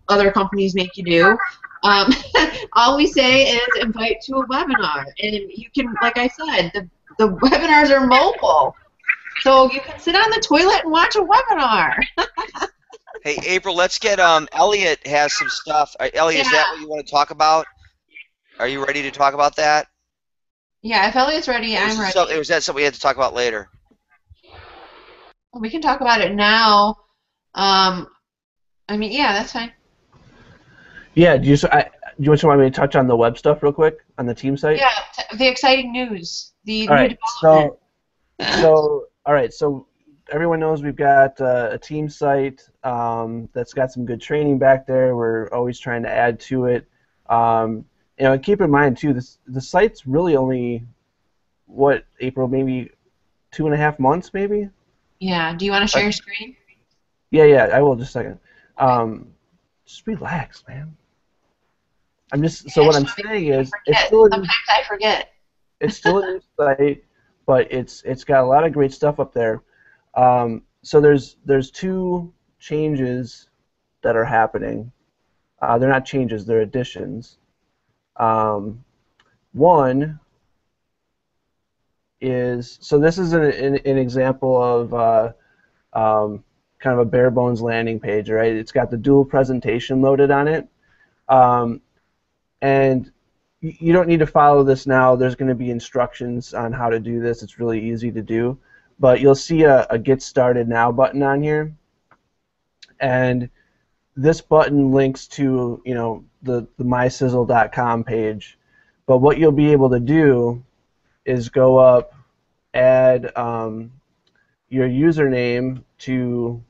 other companies make you do. All we say is invite to a webinar. And you can, like I said, the webinars are mobile. So you can sit on the toilet and watch a webinar. Hey, April, let's get Elliot has some stuff. Elliot, is that what you want to talk about? Are you ready to talk about that? Yeah, if Elliot's ready, I'm ready. Or was that something we had to talk about later? Well, we can talk about it now. I mean, yeah, that's fine. Yeah, do you just want me to touch on the web stuff real quick on the team site? Yeah, the exciting news. The All new right, development. so everyone knows we've got a team site that's got some good training back there. We're always trying to add to it. And keep in mind too, the site's really only April, maybe 2.5 months, maybe. Yeah. Do you want to share your screen? Yeah, I will just a second. Just relax, man. What I'm saying is, Sometimes I forget. It's still a new site, but it's got a lot of great stuff up there. So there's 2 changes that are happening. They're not changes; they're additions. One is, so this is an example of kind of a bare bones landing page, right? It's got the dual presentation loaded on it, and you don't need to follow this now. There's going to be instructions on how to do this. It's really easy to do, but you'll see a Get Started Now button on here, and this button links to the mysizzle.com page. But what you'll be able to do is go up, add your username to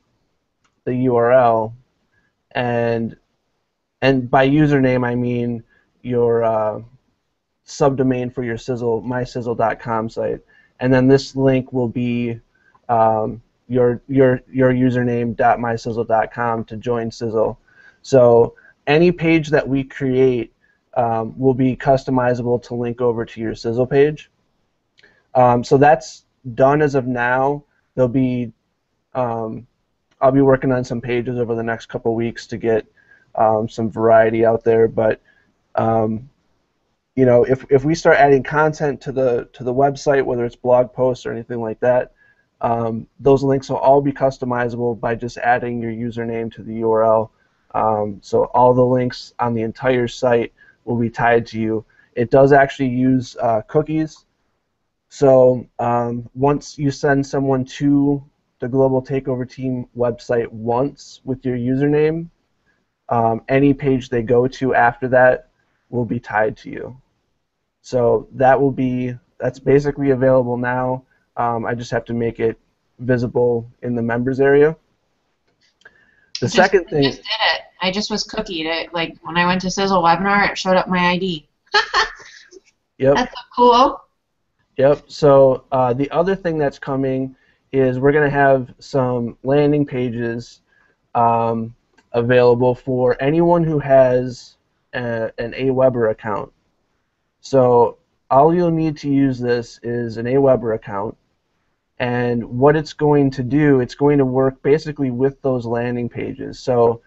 the URL, and by username I mean your subdomain for your mysizzle.com site, and then this link will be your username.mysizzle.com to join Sizzle. So any page that we create will be customizable to link over to your Sizzle page. So that's done as of now. There'll be I'll be working on some pages over the next couple weeks to get some variety out there. But you know, if we start adding content to the website, whether it's blog posts or anything like that, those links will all be customizable by just adding your username to the URL. So all the links on the entire site will be tied to you. It does actually use cookies. So once you send someone to the Global Takeover Team website once with your username, any page they go to after that will be tied to you. So that's basically available now. I just have to make it visible in the members area. The second thing. I just did it. I just was cookied it. Like when I went to Sizzle webinar, it showed up my ID. Yep. That's so cool. Yep. So the other thing that's coming is we're going to have some landing pages available for anyone who has an Aweber account. So all you'll need to use this is an Aweber account, and what it's going to do, it's going to work basically with those landing pages. So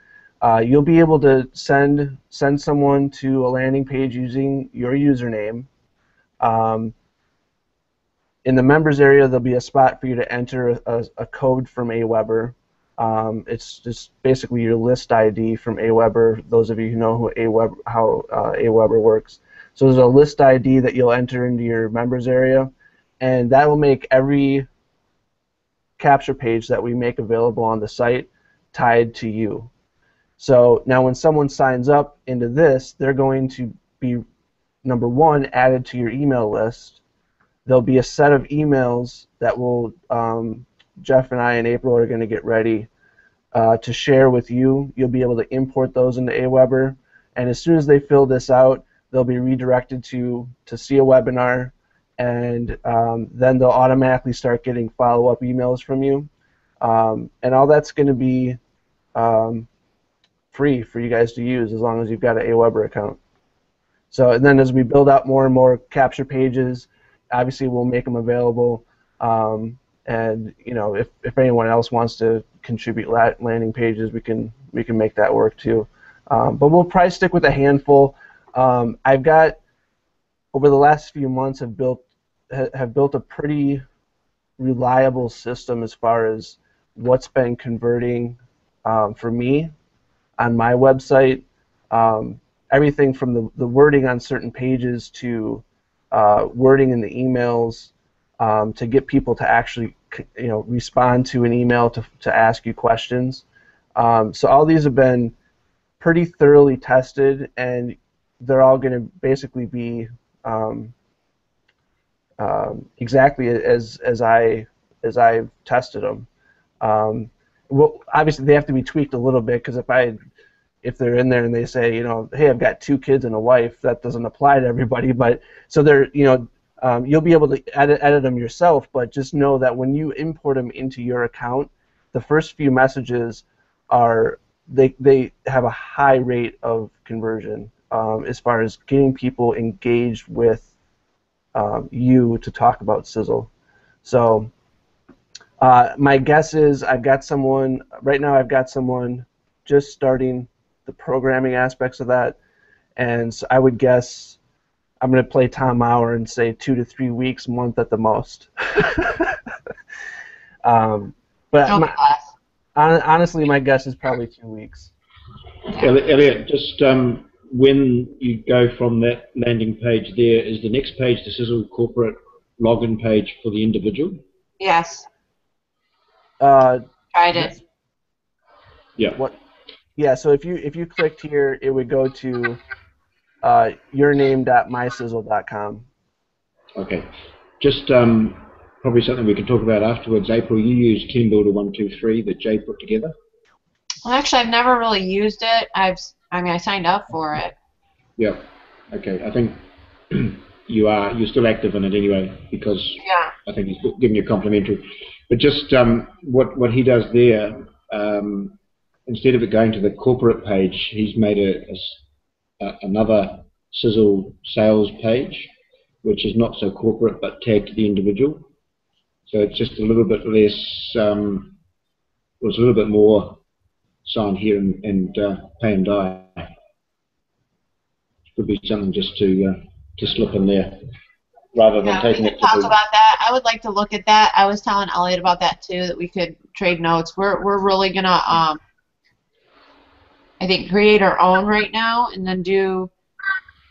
you'll be able to send someone to a landing page using your username. In the members area, there'll be a spot for you to enter a code from Aweber. It's just basically your list ID from Aweber. Those of you who know how Aweber works. So there's a list ID that you'll enter into your members area, and that will make every capture page that we make available on the site tied to you. So now when someone signs up into this, they're going to be, number one, added to your email list. There'll be a set of emails that will Jeff and I and April are going to get ready to share with you. You'll be able to import those into Aweber, and as soon as they fill this out, they'll be redirected to see a webinar, and then they'll automatically start getting follow-up emails from you, and all that's going to be free for you guys to use as long as you've got an Aweber account. So, and then as we build out more and more capture pages, obviously we'll make them available, and you know, if anyone else wants to contribute landing pages, we can make that work too. But we'll probably stick with a handful. I've got, over the last few months, have built a pretty reliable system as far as what's been converting for me on my website. Everything from the wording on certain pages to wording in the emails to get people to actually, you know, respond to an email to ask you questions. So all these have been pretty thoroughly tested, and they're all going to basically be exactly as I've tested them. Well, obviously they have to be tweaked a little bit, because if they're in there and they say, you know, hey, I've got 2 kids and a wife, that doesn't apply to everybody. But so they're, you know, you'll be able to edit them yourself, but just know that when you import them into your account, the first few messages are they have a high rate of conversion as far as getting people engaged with you to talk about Sizzle. So my guess is I've got someone just starting the programming aspects of that, and so I would guess I'm going to play Tom Mauer and say 2 to 3 weeks, month at the most. But honestly, my guess is probably 2 weeks. Elliot, just when you go from that landing page there, is the next page the Sizzle corporate login page for the individual? Yes. Tried it. Yeah. What? Yeah. So if you clicked here, it would go to yourname.mysizzle.com. Okay. Just probably something we can talk about afterwards. April, you used Team Builder 123 that Jay put together. Well, actually, I've never really used it. I signed up for it. Yeah. Okay. I think you're still active in it anyway, because Yeah. I think he's giving you a complimentary. But just what he does there, instead of it going to the corporate page, he's made another Sizzle sales page, which is not so corporate but tagged to the individual. So it's just a little bit less, was a little bit more sign here and pay and die. Could be something just to slip in there, rather than taking we it could to talk about that. I would like to look at that. I was telling Elliot about that too, that we could trade notes. We're really gonna I think create our own right now, and then do.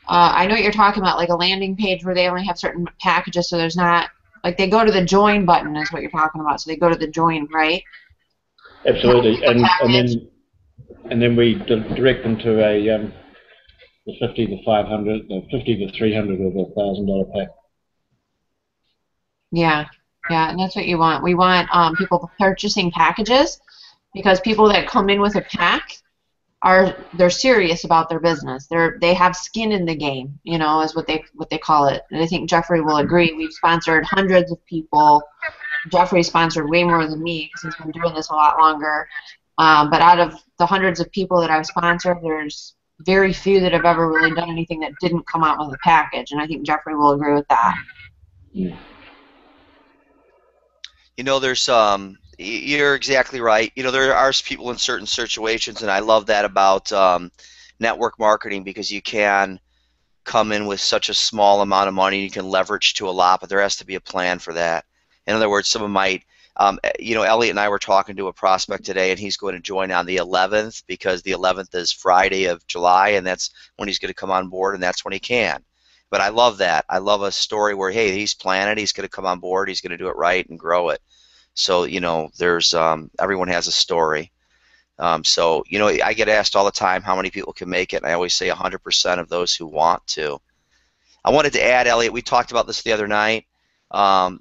I know what you're talking about, like a landing page where they only have certain packages, so there's not like they go to the join button is what you're talking about. So they go to the join, right? absolutely, and then we direct them to a the 50, the 500, the 50, the 300, or the $1,000 pack. Yeah, and that's what you want. We want people purchasing packages, because people that come in with a pack they're serious about their business. They have skin in the game, you know, is what they call it. And I think Jeffrey will agree. We've sponsored hundreds of people. Jeffrey sponsored way more than me because he's been doing this a lot longer. But out of the hundreds of people that I've sponsored, there's very few that have ever really done anything that didn't come out with a package. And I think Jeffrey will agree with that. Yeah. You know, there's you're exactly right. You know, there are people in certain situations, and I love that about network marketing, because you can come in with such a small amount of money, you can leverage to a lot, but there has to be a plan for that. In other words, someone might, you know, Elliot and I were talking to a prospect today, and he's going to join on the 11th, because the 11th is Friday of July, and that's when he's going to come on board, and that's when he can. But I love that. I love a story where, hey, he's planning, he's going to come on board, he's going to do it right and grow it. So, you know, there's everyone has a story. So, you know, I get asked all the time how many people can make it, and I always say 100% of those who want to. I wanted to add, Elliot, we talked about this the other night.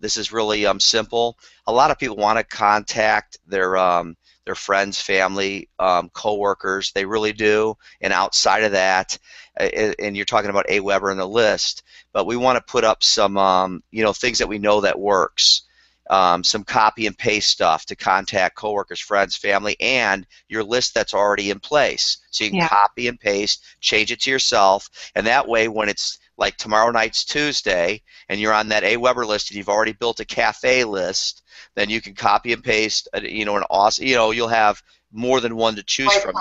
This is really simple. A lot of people want to contact their friends, family, coworkers. They really do. And outside of that, and you're talking about AWeber in the list, but we want to put up some you know, things that we know that works. Some copy and paste stuff to contact coworkers, friends, family, and your list that's already in place. So you can copy and paste, change it to yourself, and that way when it's like tomorrow night's Tuesday and you're on that AWeber list and you've already built a cafe list, then you can copy and paste, you know, an awesome, you know, you'll have more than one to choose from.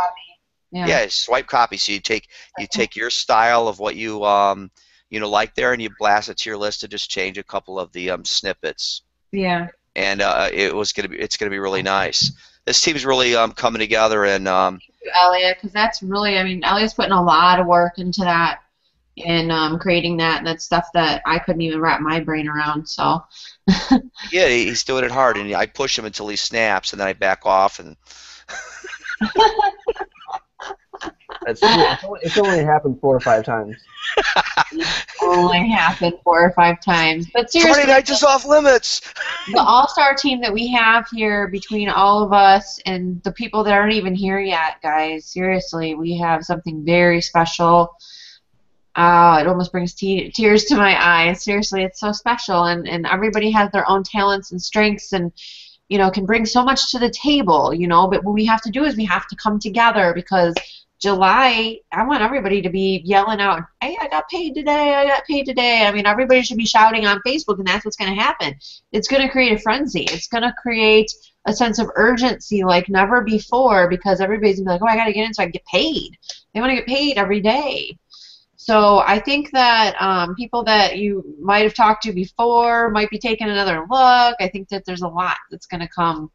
Yeah, swipe copy. So you take your style of what you you know, like there, and you blast it to your list to just change a couple of the snippets. Yeah. And it's gonna be really nice. This team's really coming together, and Thank you, Elliot, because that's really, I mean, Elliot's putting a lot of work into that, and creating that, and that's stuff that I couldn't even wrap my brain around. So. Yeah, he's doing it hard, and I push him until he snaps, and then I back off, and. It's only happened 4 or 5 times. Only happened 4 or 5 times. But seriously, 20 nights is off limits. The all-star team that we have here between all of us and the people that aren't even here yet, guys, seriously, we have something very special. It almost brings tears to my eyes. Seriously, it's so special, and everybody has their own talents and strengths, and you know, can bring so much to the table, you know, but what we have to do is we have to come together, because July, I want everybody to be yelling out, hey, I got paid today, I got paid today. I mean, everybody should be shouting on Facebook, and that's what's going to happen. It's going to create a frenzy. It's going to create a sense of urgency like never before, because everybody's going to be like, oh, I got to get in so I can get paid. They want to get paid every day. So I think that people that you might have talked to before might be taking another look. I think that there's a lot that's going to come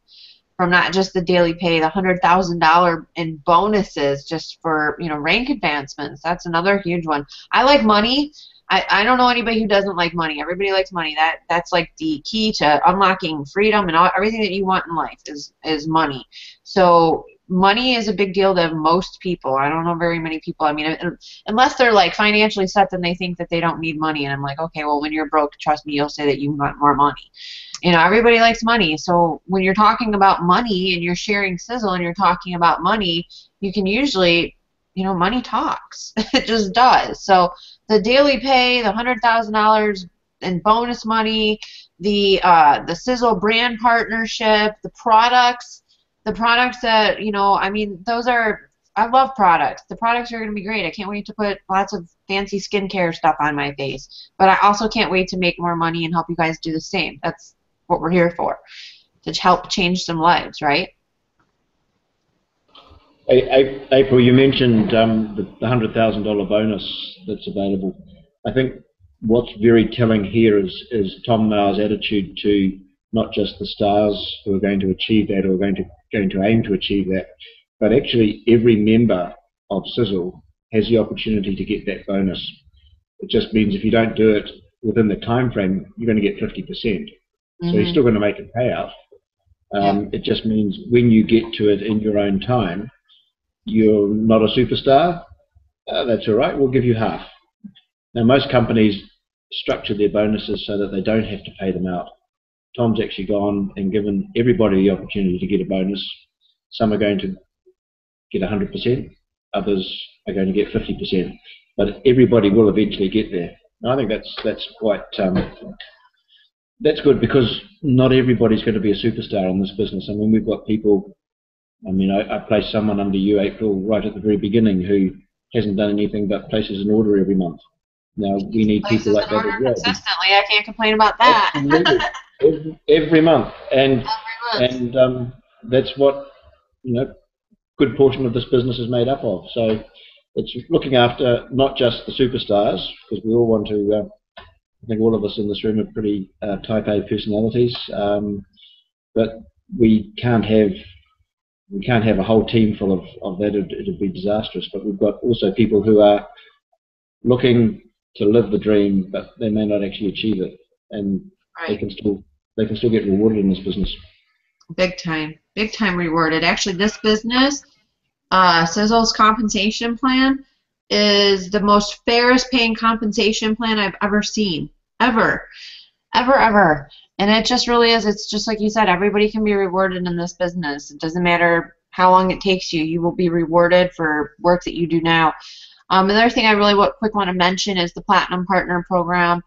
from not just the daily pay, the $100,000 in bonuses just for, you know, rank advancements. That's another huge one. I like money. I don't know anybody who doesn't like money. Everybody likes money. That's like the key to unlocking freedom and everything that you want in life is money. So money is a big deal to most people. I don't know very many people. I mean, unless they're like financially set, then they think that they don't need money. And I'm like, okay, well, when you're broke, trust me, you'll say that you want more money. You know, everybody likes money. So when you're talking about money and you're sharing Sizzle and you're talking about money, you can usually money talks. It just does. So the daily pay, the $100,000 in bonus money, the Sizzle brand partnership, the products that, I mean, I love products. The products are going to be great. I can't wait to put lots of fancy skincare stuff on my face. But I also can't wait to make more money and help you guys do the same. That's what we're here for, to help change some lives, right? April, you mentioned the $100,000 bonus that's available. I think what's very telling here is Tom Mauer's attitude to not just the stars who are going to achieve that or going to aim to achieve that, but actually every member of Sizzle has the opportunity to get that bonus. It just means if you don't do it within the time frame, you're going to get 50%. So you're still going to make a payout. It just means when you get to it in your own time, you're not a superstar. That's all right. We'll give you half. Now, most companies structure their bonuses so that they don't have to pay them out. Tom's actually gone and given everybody the opportunity to get a bonus. Some are going to get 100%, others are going to get 50%, but everybody will eventually get there. And I think that's quite that's good, because not everybody's going to be a superstar in this business. I mean, we've got people. I mean, I placed someone under you, April, right at the very beginning, who hasn't done anything but places an order every month. Now we need people like that as well. Consistently, I can't complain about that. Absolutely. every month, and that's what good portion of this business is made up of. So it's looking after not just the superstars, because we all want to. I think all of us in this room are pretty type A personalities, but we can't have a whole team full of that. It'd be disastrous. But we've got also people who are looking to live the dream, but they may not actually achieve it, and they can still get rewarded in this business. Big time rewarded. Actually, this business, Sizzle's compensation plan, is the most fairest paying compensation plan I've ever seen, ever. And it just really is. It's just like you said, everybody can be rewarded in this business. It doesn't matter how long it takes you. You will be rewarded for work that you do now. Another thing I really quick want to mention is the Platinum Partner Program.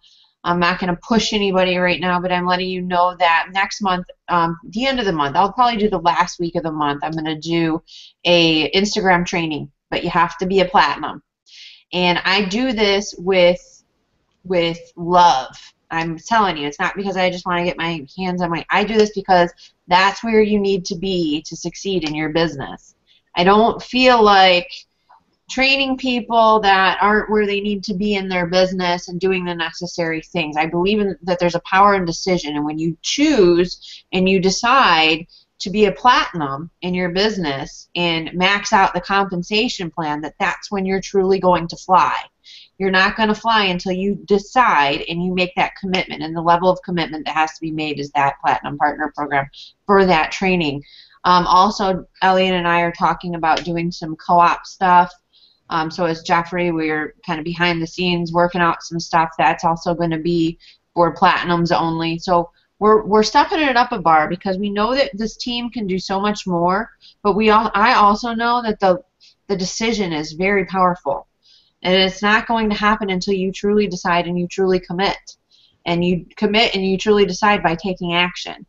I'm not going to push anybody right now, but I'm letting you know that next month, the end of the month, I'll probably do the last week of the month, I'm going to do a Instagram training, but you have to be a Platinum. And I do this with love. I'm telling you, it's not because I just want to get my hands on I do this because that's where you need to be to succeed in your business. I don't feel like training people that aren't where they need to be in their business and doing the necessary things. I believe that there's a power in decision, and when you choose and you decide to be a Platinum in your business and max out the compensation plan, that's when you're truly going to fly. You're not going to fly until you decide and you make that commitment, and the level of commitment that has to be made is that Platinum Partner Program for that training. Also, Elliot and I are talking about doing some co-op stuff. So as Jeffrey, we're kind of behind the scenes working out some stuff that's also going to be for Platinums only. So we're stepping it up a bar, because we know that this team can do so much more, but I also know that the decision is very powerful. And it's not going to happen until you truly decide and you truly commit. And you commit and you truly decide by taking action.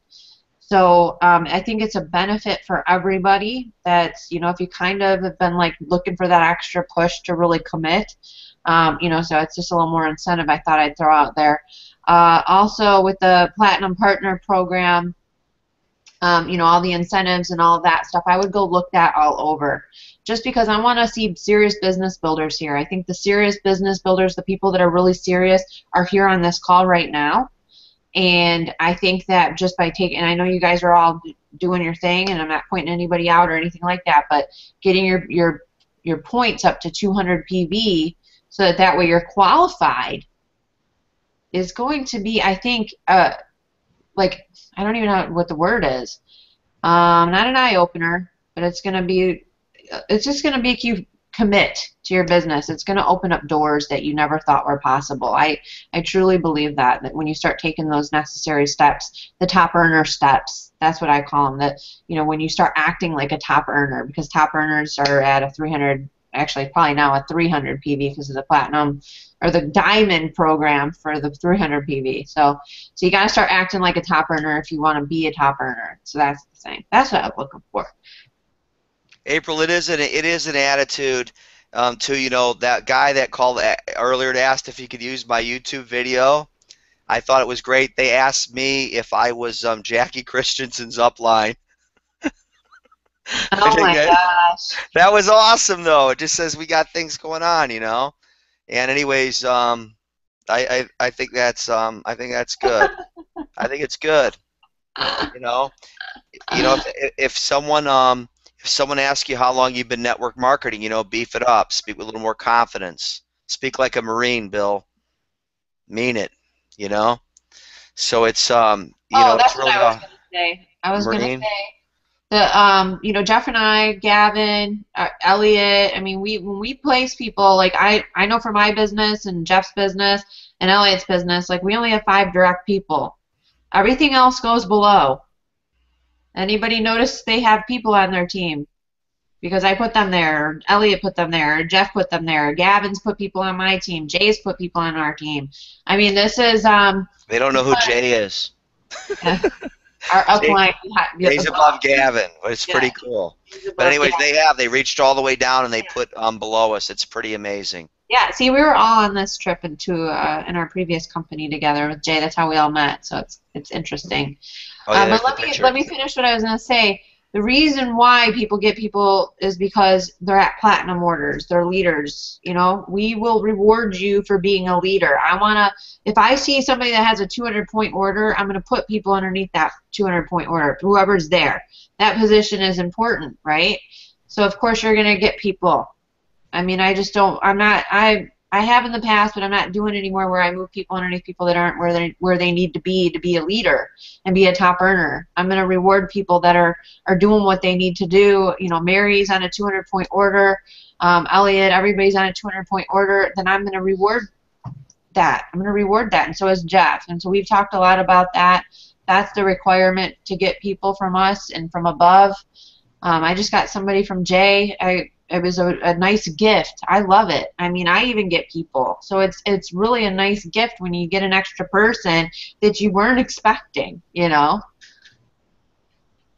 So I think it's a benefit for everybody. That's, if you kind of have been like looking for that extra push to really commit, so it's just a little more incentive I thought I'd throw out there. Also with the Platinum Partner Program, all the incentives and all of that stuff, I would go look that all over, just because I want to see serious business builders here. I think the serious business builders, the people that are really serious, are here on this call right now. And I think that just by and I know you guys are all doing your thing, and I'm not pointing anybody out or anything like that, but getting your points up to 200 PV so that way you're qualified is going to be, I think, like, I don't even know what the word is. Not an eye-opener, but it's just going to make you commit to your business. It's going to open up doors that you never thought were possible. I truly believe that when you start taking those necessary steps, the top earner steps, that's what I call them, that, when you start acting like a top earner, because top earners are at a $300 actually probably now a 300 PV because of the platinum or the diamond program for the 300 PV. So you got to start acting like a top earner if you want to be a top earner. So that's the thing. That's what I'm looking for. April, it is an attitude to that guy that called earlier and asked if he could use my YouTube video. I thought it was great. They asked me if I was Jackie Christensen's upline. Oh my gosh. That was awesome, though. It just says we got things going on, And anyways, I think that's good. I think it's good. If someone asks you how long you've been network marketing, beef it up. Speak with a little more confidence. Speak like a Marine, Bill. Mean it. So it's that's it's really what I was going to say. I was going to say the Jeff and I, Gavin, Elliot. I mean, when we place people, like I know for my business and Jeff's business and Elliot's business, like we only have 5 direct people. Everything else goes below. Anybody notice they have people on their team? Because I put them there, Elliot put them there, Jeff put them there, Gavin's put people on my team, Jay's put people on our team. I mean, this is they don't know who Jay is. Our upline. Jay's above Gavin, but it's pretty cool. But anyways, they reached all the way down and they put below us. It's pretty amazing. Yeah, see, we were all on this trip in our previous company together with Jay. That's how we all met. So it's interesting. Oh, yeah, but let me finish what I was going to say. The reason why people get people is because they're at platinum orders. They're leaders. We will reward you for being a leader. If I see somebody that has a 200-point order, I'm going to put people underneath that 200-point order, whoever's there. That position is important, right? So, of course, you're going to get people. I mean, I have in the past, but I'm not doing it anymore where I move people underneath people that aren't where they need to be a leader and be a top earner. I'm going to reward people that are doing what they need to do. Mary's on a 200-point order, Elliot, everybody's on a 200-point order. Then I'm going to reward that. And so is Jeff. And so we've talked a lot about that. That's the requirement to get people from us and from above. I just got somebody from Jay. It was a nice gift. I love it. I mean, I even get people. So it's really a nice gift when you get an extra person that you weren't expecting, Yeah,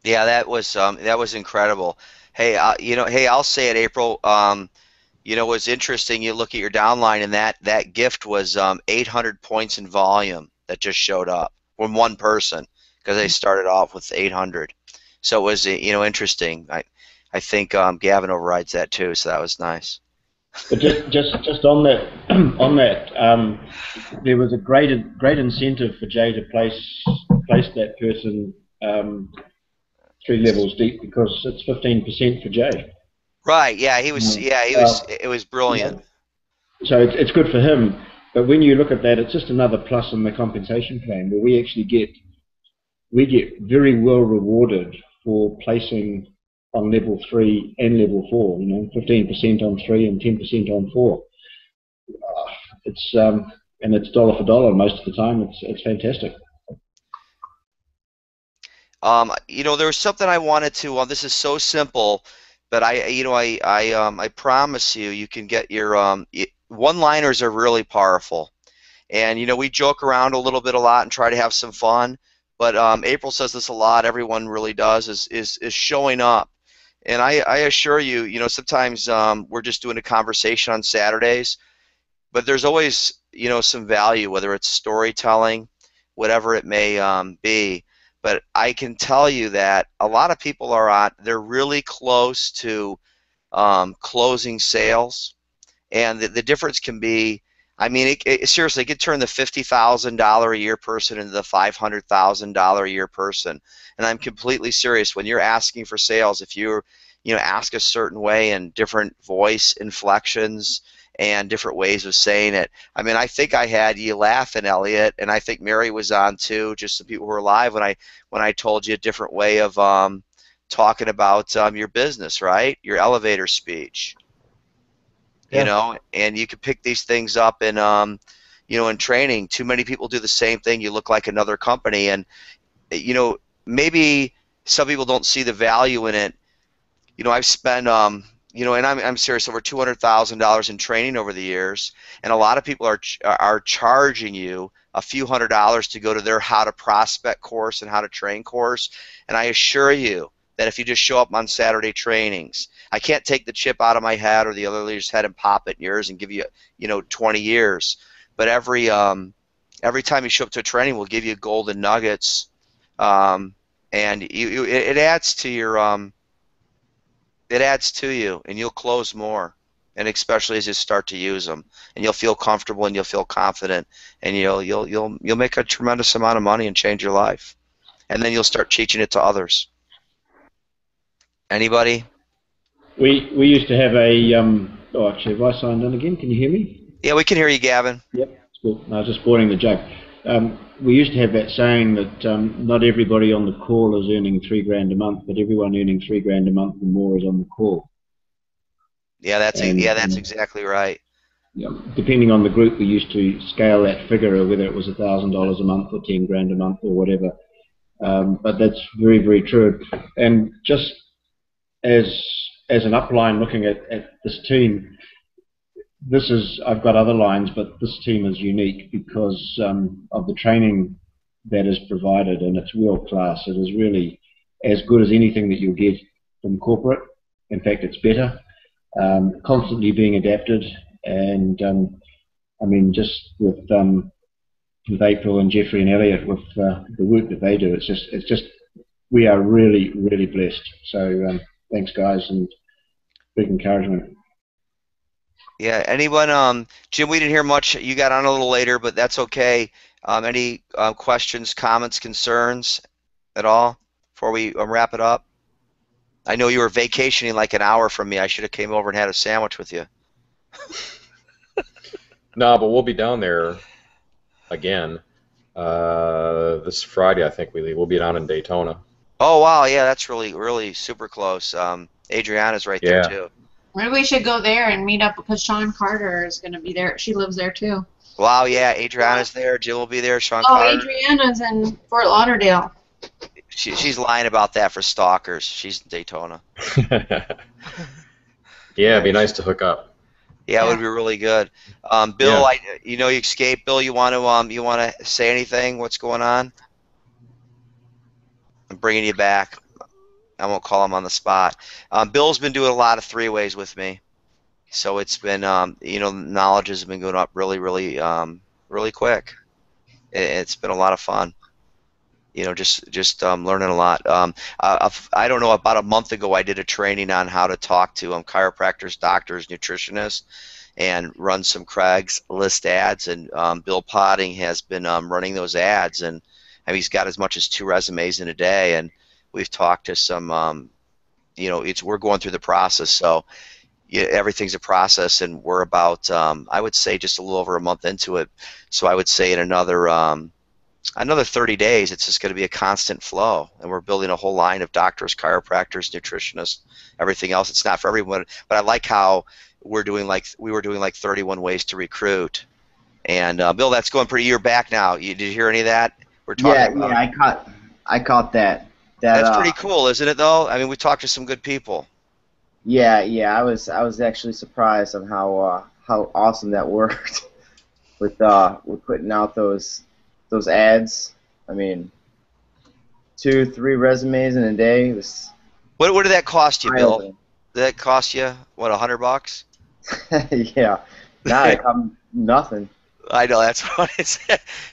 that was incredible. Hey, I'll say it, April. What's interesting, you look at your downline, and that gift was 800 points in volume that just showed up from one person because they started off with 800. So it was, interesting. I think Gavin overrides that too, so that was nice. But just on that, there was a great incentive for Jay to place that person 3 levels deep because it's 15% for Jay. Right. Yeah. He was. Yeah. He was. It was brilliant. So it's good for him. But when you look at that, it's just another plus in the compensation plan where we actually get very well rewarded for placing on level 3 and level 4, 15% on 3 and 10% on 4. And it's dollar for dollar most of the time. It's fantastic. There was something I wanted to. This is so simple, but I promise you can get your one-liners are really powerful, and we joke around a lot and try to have some fun. But April says this a lot. Everyone really does is showing up. And I assure you, sometimes we're just doing a conversation on Saturdays, but there's always, some value, whether it's storytelling, whatever it may be. But I can tell you that a lot of people they're really close to closing sales, and the difference can be, I mean, seriously, it could turn the $50,000 a year person into the $500,000 a year person. And I'm completely serious. When you're asking for sales, if you ask a certain way and different voice inflections and different ways of saying it. I mean, I think I had you laughing, Elliot, and I think Mary was on too, just some people who were live when I told you a different way of talking about your business, right? Your elevator speech. Yeah. And you can pick these things up in in training. Too many people do the same thing. You look like another company, and maybe some people don't see the value in it. I've spent you know, and I'm serious, over $200,000 in training over the years, and a lot of people are charging you a few $100s to go to their How to Prospect course and How to Train course, and I assure you that if you just show up on Saturday trainings, I can't take the chip out of my head or the other leader's head and pop it in yours and give you, you know, 20 years, but every time you show up to a training, we'll give you golden nuggets, and it adds to your it adds to you, and you'll close more, and especially as you start to use them, and you'll feel comfortable and you'll feel confident, and you'll make a tremendous amount of money and change your life, and then you'll start teaching it to others. Anybody? We used to have a oh, actually, have I signed in again? Can you hear me? Yeah, we can hear you, Gavin. Yep. Cool. No, I was just spoiling the joke. We used to have that saying that not everybody on the call is earning $3,000 a month, but everyone earning $3,000 a month and more is on the call. Yeah, that's exactly right. Yeah, depending on the group, we used to scale that figure, or whether it was $1,000 a month or $10,000 a month or whatever. But that's very, very true. And just as an upline, looking at this team, I've got other lines, but this team is unique because of the training that is provided, and it's world class. It is really as good as anything that you'll get from corporate. In fact, it's better. Constantly being adapted, and I mean, just with April and Jeffrey and Elliot, with the work that they do, it's just we are really, really blessed. So thanks, guys, and big encouragement. Yeah, anyone, Jim, we didn't hear much. You got on a little later, but that's okay. Any questions, comments, concerns at all before we wrap it up? I know you were vacationing like an hour from me. I should have came over and had a sandwich with you. No, but we'll be down there again this Friday, I think we leave. We'll be down in Daytona. Oh, wow, yeah, that's really, really super close. Adriana's right there, too. Maybe we should go there and meet up because Sean Carter is going to be there. She lives there, too. Wow, yeah, Adriana's there. Jill will be there. Sean Carter. Oh, Adriana's in Fort Lauderdale. She's lying about that for stalkers. She's in Daytona. Yeah, it'd be nice to hook up. Yeah, it would be really good. Bill, you know you escaped. Bill, you want to say anything? What's going on? I'm bringing you back. I won't call him on the spot. Bill's been doing a lot of three-ways with me, so it's been you know, knowledge has been going up really, really, really quick. It's been a lot of fun. You know, just learning a lot. I don't know, about a month ago, I did a training on how to talk to chiropractors, doctors, nutritionists, and run some Craigslist ads. And Bill Potting has been running those ads, and I mean, he's got as much as 2 resumes in a day. And we've talked to some, you know, we're going through the process. So yeah, everything's a process, and we're about, I would say, just a little over a month into it. So I would say in another 30 days, it's just going to be a constant flow, and we're building a whole line of doctors, chiropractors, nutritionists, everything else. It's not for everyone, but I like how we were doing like 31 ways to recruit. And Bill, that's going pretty. You're back now. Did you hear any of that? We're talking about. Yeah, I caught that. That's pretty cool, isn't it? Though, I mean, we talked to some good people. Yeah, I was actually surprised on how awesome that worked with putting out those ads. I mean, 2-3 resumes in a day. What did that cost you, Bill? Did that cost you what, $100? Yeah, now it comes nothing. I know, that's what it's.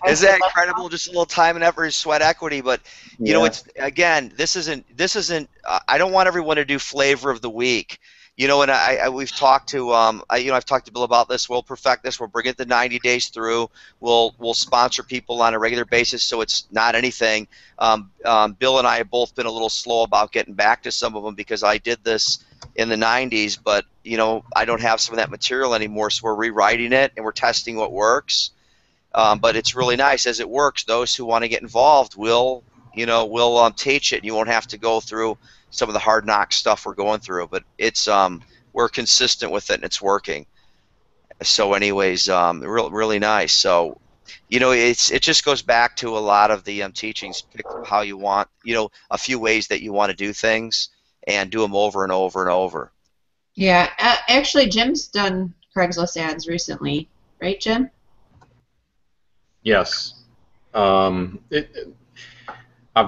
Is that incredible? Just a little time and effort, sweat equity, but you know, it's again, this isn't. I don't want everyone to do flavor of the week. You know, and we've talked to I've talked to Bill about this. We'll perfect this. We'll bring it the 90 days through. We'll sponsor people on a regular basis, so it's not anything. Bill and I have both been a little slow about getting back to some of them because I did this in the 90s, but you know, I don't have some of that material anymore, so we're rewriting it and we're testing what works. But it's really nice as it works. Those who want to get involved will teach it, and you won't have to go through some of the hard knock stuff we're going through, but it's we're consistent with it and it's working. So anyways, really nice. So you know, it just goes back to a lot of the teachings. Pick how you want, you know, a few ways that you want to do things and do them over and over and over. Yeah, actually, Jim's done Craigslist ads recently, right, Jim? Yes. I've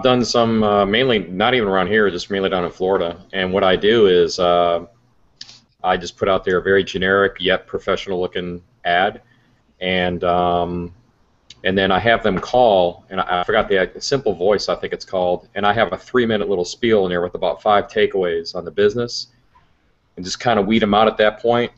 done some mainly not even around here, just mainly down in Florida. And what I do is I just put out there a very generic yet professional-looking ad, and then I have them call, and I forgot the Simple Voice, I think it's called, and I have a 3-minute little spiel in there with about 5 takeaways on the business, and just kind of weed them out at that point,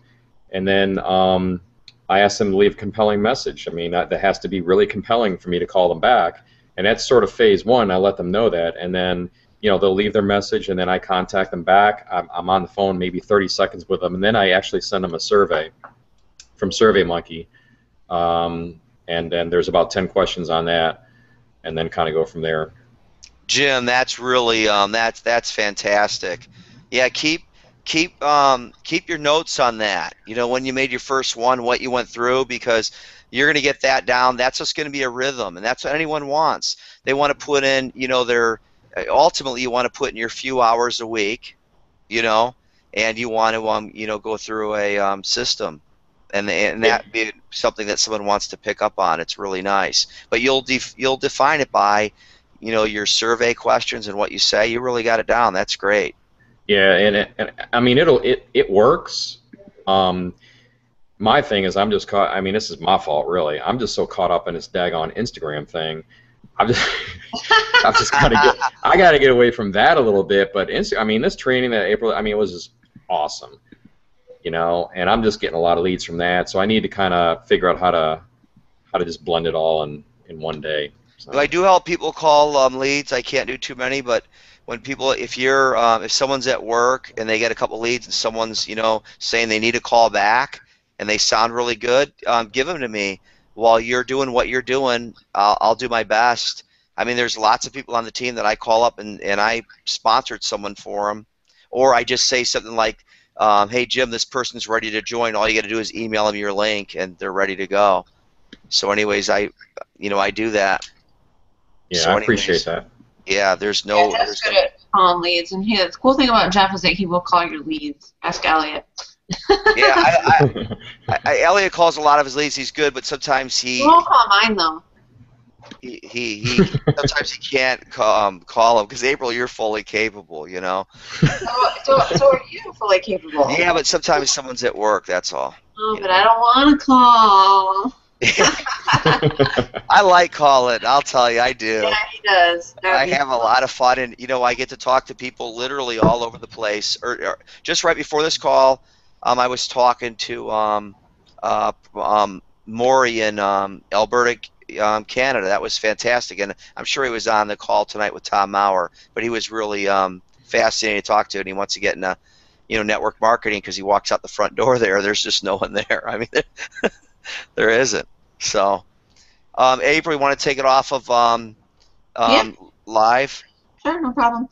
and then I ask them to leave a compelling message. I mean, that has to be really compelling for me to call them back, and that's sort of phase one. I let them know that, and then they'll leave their message, and then I contact them back. I'm on the phone maybe 30 seconds with them, and then I actually send them a survey from SurveyMonkey, and then there's about 10 questions on that, and then kind of go from there. Jim, that's really that's fantastic. Yeah, keep your notes on that. When you made your first one, what you went through, because you're going to get that down. That's just going to be a rhythm, and that's what anyone wants. They want to put in, ultimately you want to put in your few hours a week, and you want to go through a system, and that be something that someone wants to pick up on. It's really nice, but you'll define it by your survey questions and what you say. You really got it down. That's great. Yeah, and I mean it works. My thing is I'm just caught. I mean, this is my fault, really. I'm just so caught up in this daggone Instagram thing. I'm just I gotta get away from that a little bit. But I mean, this training that April, I mean, it was just awesome, and I'm just getting a lot of leads from that. So I need to kind of figure out how to just blend it all in one day. So. I do help people call leads. I can't do too many, but when people, if someone's at work and they get a couple leads and someone's saying they need a call back and they sound really good, give them to me. While you're doing what you're doing, I'll do my best. I mean, there's lots of people on the team that I call up and I sponsored someone for them, or I just say something like, "Hey Jim, this person's ready to join. All you got to do is email them your link and they're ready to go." So, anyways, I do that. Yeah, so I appreciate that. Yeah, there's no. Yeah, Jeff's good at calling leads, and the cool thing about Jeff is that he will call your leads. Ask Elliot. Yeah, Elliot calls a lot of his leads. He's good, but sometimes he won't call mine though. He sometimes he can't call him because April, you're fully capable, So are you fully capable? Yeah, but sometimes someone's at work. That's all. Oh, but I don't want to call. I like calling. I'll tell you, I do. Yeah, he does. I have a lot of fun, and I get to talk to people literally all over the place. Or just right before this call, I was talking to Maury in Alberta, Canada. That was fantastic, and I'm sure he was on the call tonight with Tom Maurer. But he was really fascinating to talk to, and he wants to get into network marketing because he walks out the front door there. There's just no one there. I mean, there isn't. So, April, you want to take it off of yeah. live? Sure, no problem.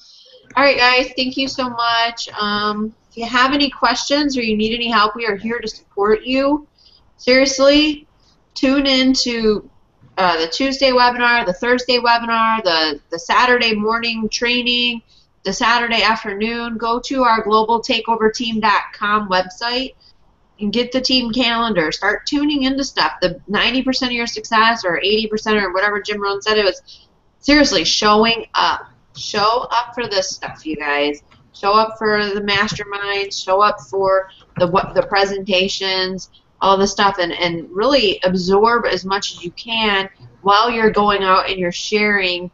All right, guys, thank you so much. If you have any questions or you need any help, we are here to support you. Seriously, tune in to the Tuesday webinar, the Thursday webinar, the Saturday morning training, the Saturday afternoon. Go to our globaltakeoverteam.com website and get the team calendar. Start tuning into stuff. The 90% of your success or 80% or whatever Jim Rohn said it was, seriously, showing up. Show up for this stuff, you guys. Show up for the mastermind. Show up for the presentations, all the stuff, and really absorb as much as you can while you're going out and you're sharing,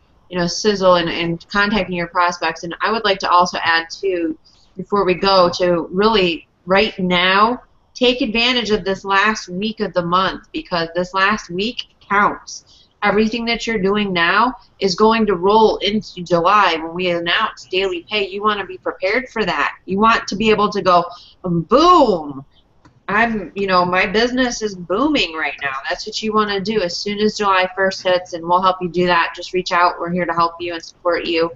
sizzle and contacting your prospects. And I would like to also add, too, before we go, to really right now, take advantage of this last week of the month, because this last week counts. Everything that you're doing now is going to roll into July when we announce daily pay. You want to be prepared for that. You want to be able to go, boom, my business is booming right now. That's what you want to do as soon as July 1st hits, and we'll help you do that. Just reach out. We're here to help you and support you.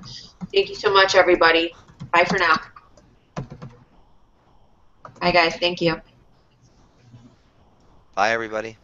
Thank you so much, everybody. Bye for now. Bye, guys. Thank you. Bye, everybody.